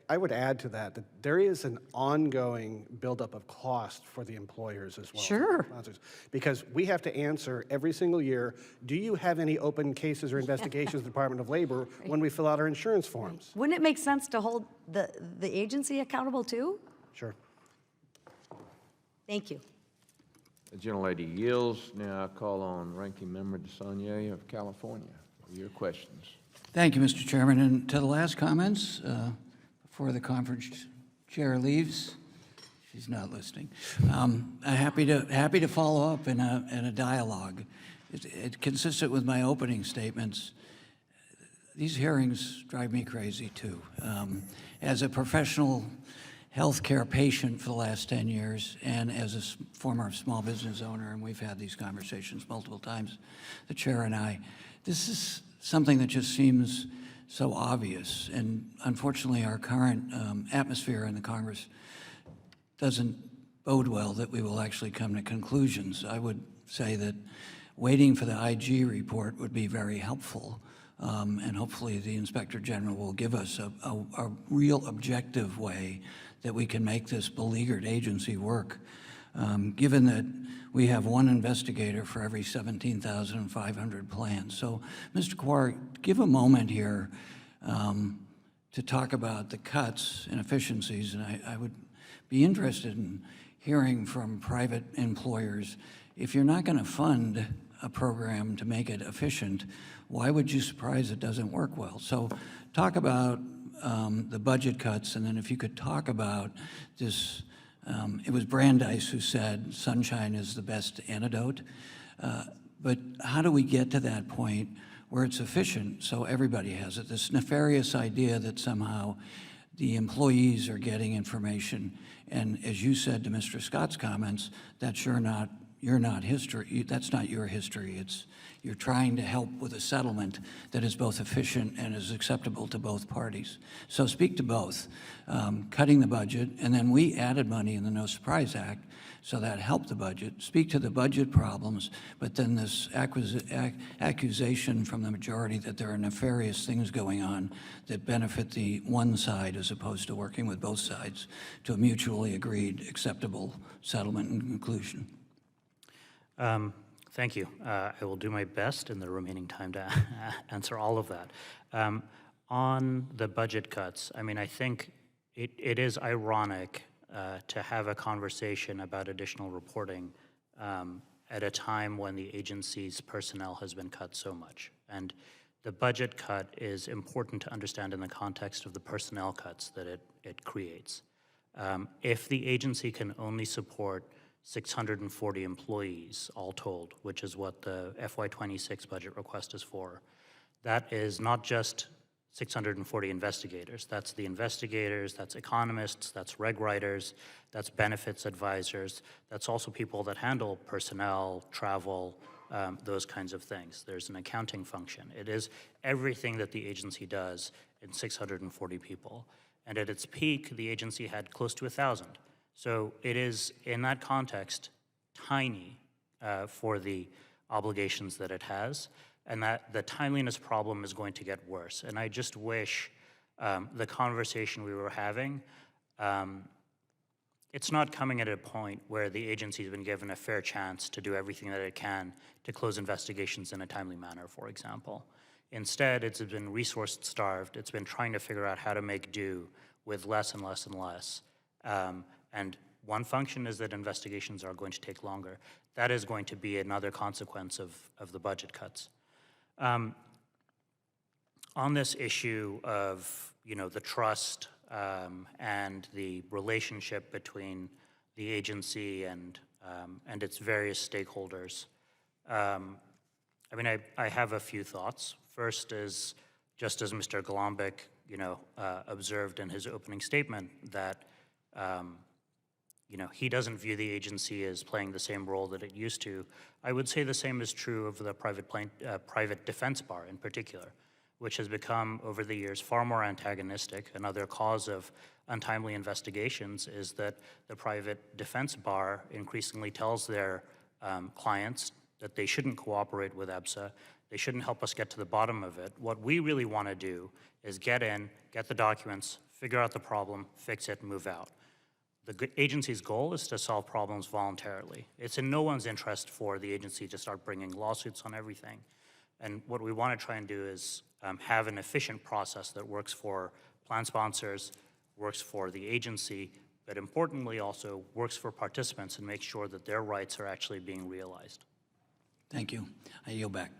I would add to that there is an ongoing buildup of cost for the employers as well. Sure. Sponsors, because we have to answer every single year, do you have any open cases or investigations with the Department of Labor when we fill out our insurance forms? Wouldn't it make sense to hold the agency accountable too? Sure. Thank you. The gentlelady yields. Now I call on Ranking Member DeSaulnier of California for your questions. Thank you, Mr. Chairman. And to the last comments, before the conference chair leaves, she's not listening. I'm happy to follow up in a dialogue. It consistent with my opening statements. These hearings drive me crazy too. As a professional healthcare patient for the last 10 years, and as a former small business owner, and we've had these conversations multiple times, the chair and I, this is something that just seems so obvious. And unfortunately, our current atmosphere in the Congress doesn't bode well that we will actually come to conclusions. I would say that waiting for the IG report would be very helpful. And hopefully the Inspector General will give us a real objective way that we can make this beleaguered agency work. Given that we have one investigator for every 17,500 plans. So, Mr. Quar, give a moment here to talk about the cuts and efficiencies, and I would be interested in hearing from private employers, if you're not going to fund a program to make it efficient, why would you surprise it doesn't work well? So talk about the budget cuts, and then if you could talk about this, it was Brandeis who said sunshine is the best antidote, but how do we get to that point where it's efficient so everybody has it? This nefarious idea that somehow the employees are getting information, and as you said to Mr. Scott's comments, that's you're not history, that's not your history. You're trying to help with a settlement that is both efficient and is acceptable to both parties. So speak to both, cutting the budget, and then we added money in the No Surprise Act, so that helped the budget. Speak to the budget problems, but then this accusation from the majority that there are nefarious things going on that benefit the one side as opposed to working with both sides to a mutually agreed, acceptable settlement and conclusion. Thank you. I will do my best in the remaining time to answer all of that. On the budget cuts, I mean, I think it is ironic to have a conversation about additional reporting at a time when the agency's personnel has been cut so much. And the budget cut is important to understand in the context of the personnel cuts that it creates. If the agency can only support 640 employees, all told, which is what the FY26 budget request is for. That is not just 640 investigators. That's the investigators, that's economists, that's reg writers, that's benefits advisors, that's also people that handle personnel, travel, those kinds of things. There's an accounting function. It is everything that the agency does in 640 people. And at its peak, the agency had close to 1,000. So it is, in that context, tiny for the obligations that it has, and that the timeliness problem is going to get worse. And I just wish the conversation we were having, it's not coming at a point where the agency has been given a fair chance to do everything that it can to close investigations in a timely manner, for example. Instead, it's been resource-starved. It's been trying to figure out how to make do with less and less and less. And one function is that investigations are going to take longer. That is going to be another consequence of the budget cuts. On this issue of the trust and the relationship between the agency and its various stakeholders, I mean, I have a few thoughts. First is, just as Mr. Golombek, observed in his opening statement, that he doesn't view the agency as playing the same role that it used to. I would say the same is true of the private defense bar in particular, which has become, over the years, far more antagonistic. Another cause of untimely investigations is that the private defense bar increasingly tells their clients that they shouldn't cooperate with EBSA, they shouldn't help us get to the bottom of it. What we really want to do is get in, get the documents, figure out the problem, fix it, and move out. The agency's goal is to solve problems voluntarily. It's in no one's interest for the agency to start bringing lawsuits on everything. And what we want to try and do is have an efficient process that works for plan sponsors, works for the agency, but importantly also works for participants and makes sure that their rights are actually being realized. Thank you. I yield back.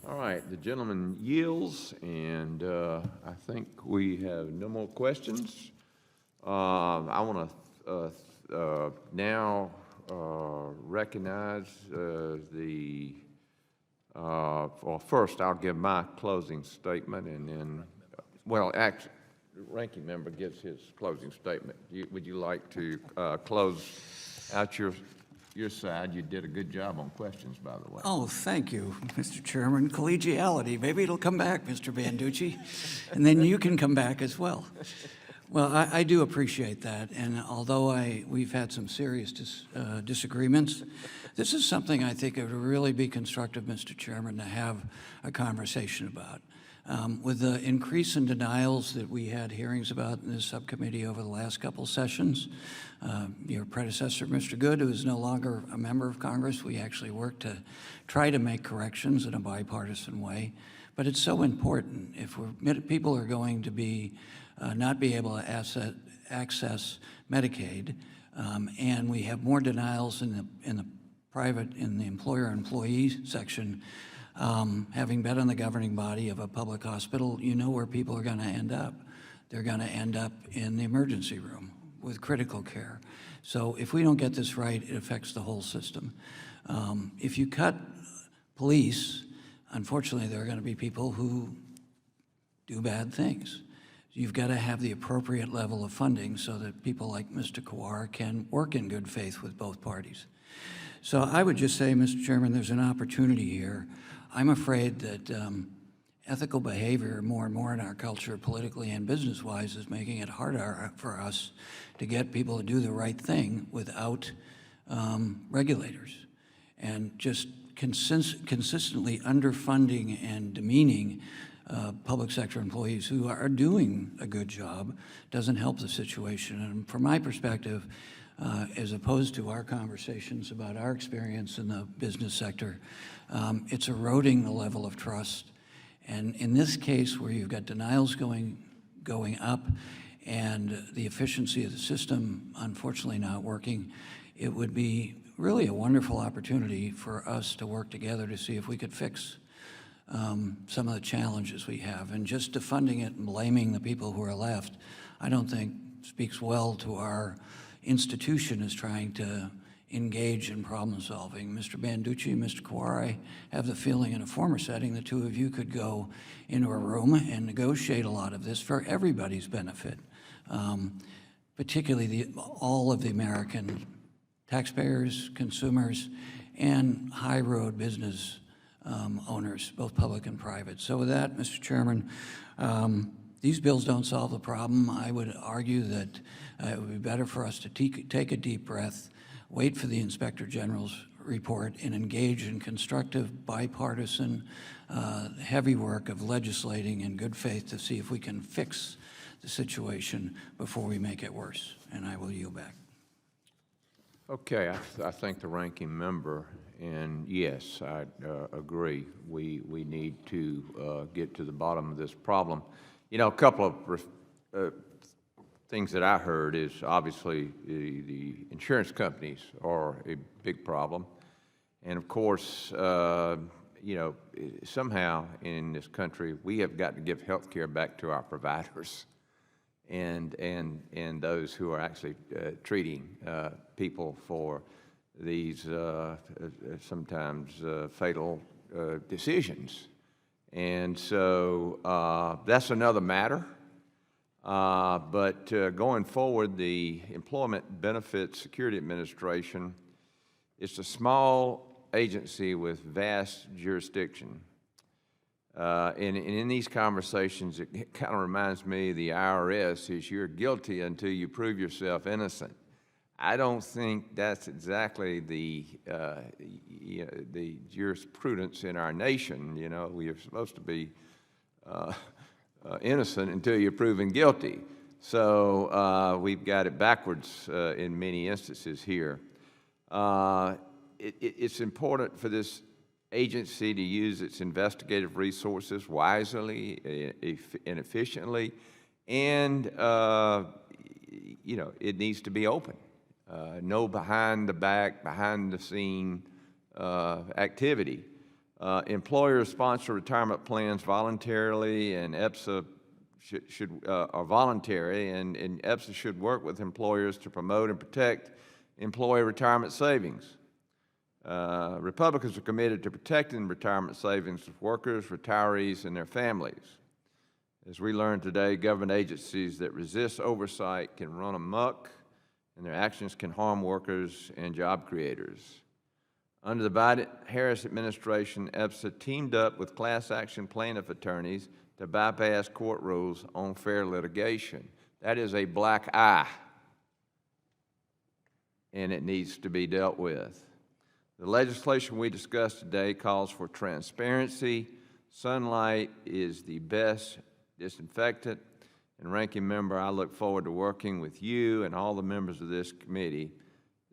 All right, the gentleman yields, and I think we have no more questions. I want to now recognize well, first I'll give my closing statement, and then, well, actually, the ranking member gives his closing statement. Would you like to close out your side? You did a good job on questions, by the way. Oh, thank you, Mr. Chairman. Collegiality. Maybe it'll come back, Mr. Banducci, and then you can come back as well. Well, I do appreciate that, and although we've had some serious disagreements, this is something I think it would really be constructive, Mr. Chairman, to have a conversation about. With the increase in denials that we had hearings about in this subcommittee over the last couple sessions, your predecessor, Mr. Good, who is no longer a member of Congress, we actually worked to try to make corrections in a bipartisan way. But it's so important. If people are going to be not be able to access Medicaid, and we have more denials in the employer-employee section. Having been on the governing body of a public hospital, you know where people are going to end up. They're going to end up in the emergency room with critical care. So if we don't get this right, it affects the whole system. If you cut police, unfortunately, there are going to be people who do bad things. You've got to have the appropriate level of funding so that people like Mr. Kawar can work in good faith with both parties. So I would just say, Mr. Chairman, there's an opportunity here. I'm afraid that ethical behavior more and more in our culture, politically and business-wise, is making it harder for us to get people to do the right thing without regulators. And just consistently underfunding and demeaning public sector employees who are doing a good job doesn't help the situation. And from my perspective, as opposed to our conversations about our experience in the business sector, it's eroding the level of trust. And in this case, where you've got denials going up and the efficiency of the system unfortunately not working, it would be really a wonderful opportunity for us to work together to see if we could fix some of the challenges we have. And just defunding it and blaming the people who are left, I don't think speaks well to our institution as trying to engage in problem solving. Mr. Banducci, Mr. Kawar, I have the feeling in a former setting the two of you could go into a room and negotiate a lot of this for everybody's benefit, particularly all of the American taxpayers, consumers, and high road business owners, both public and private. So with that, Mr. Chairman, these bills don't solve the problem. I would argue that it would be better for us to take a deep breath, wait for the Inspector General's report, and engage in constructive, bipartisan, heavy work of legislating in good faith to see if we can fix the situation before we make it worse. And I will yield back. Okay, I thank the ranking member, and yes, I agree. We need to get to the bottom of this problem. You know, a couple of things that I heard is obviously the insurance companies are a big problem, and of course, you know, somehow in this country we have got to give health care back to our providers and those who are actually treating people for these sometimes fatal decisions. And so that's another matter. But going forward, the Employment Benefits Security Administration is a small agency with vast jurisdiction. And in these conversations, it kind of reminds me of the IRS is you're guilty until you prove yourself innocent. I don't think that's exactly the jurisprudence in our nation. You know, we are supposed to be innocent until you're proven guilty. So we've got it backwards in many instances here. It's important for this agency to use its investigative resources wisely and efficiently, and you know, it needs to be open. No behind the scene activity. Employers sponsor retirement plans voluntarily, and EBSA are voluntary, and EBSA should work with employers to promote and protect employee retirement savings. Republicans are committed to protecting retirement savings of workers, retirees, and their families. As we learned today, government agencies that resist oversight can run amok, and their actions can harm workers and job creators. Under the Biden-Harris administration, EBSA teamed up with class action plaintiff attorneys to bypass court rules on fair litigation. That is a black eye, and it needs to be dealt with. The legislation we discussed today calls for transparency. Sunlight is the best disinfectant. And Ranking Member, I look forward to working with you and all the members of this committee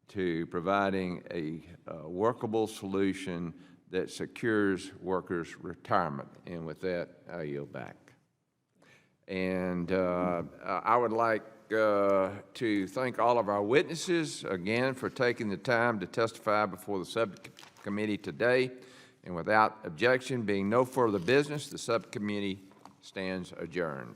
to providing a workable solution that secures workers' retirement. And with that, I yield back. And I would like to thank all of our witnesses again for taking the time to testify before the subcommittee today. And without objection, being no further business, the subcommittee stands adjourned.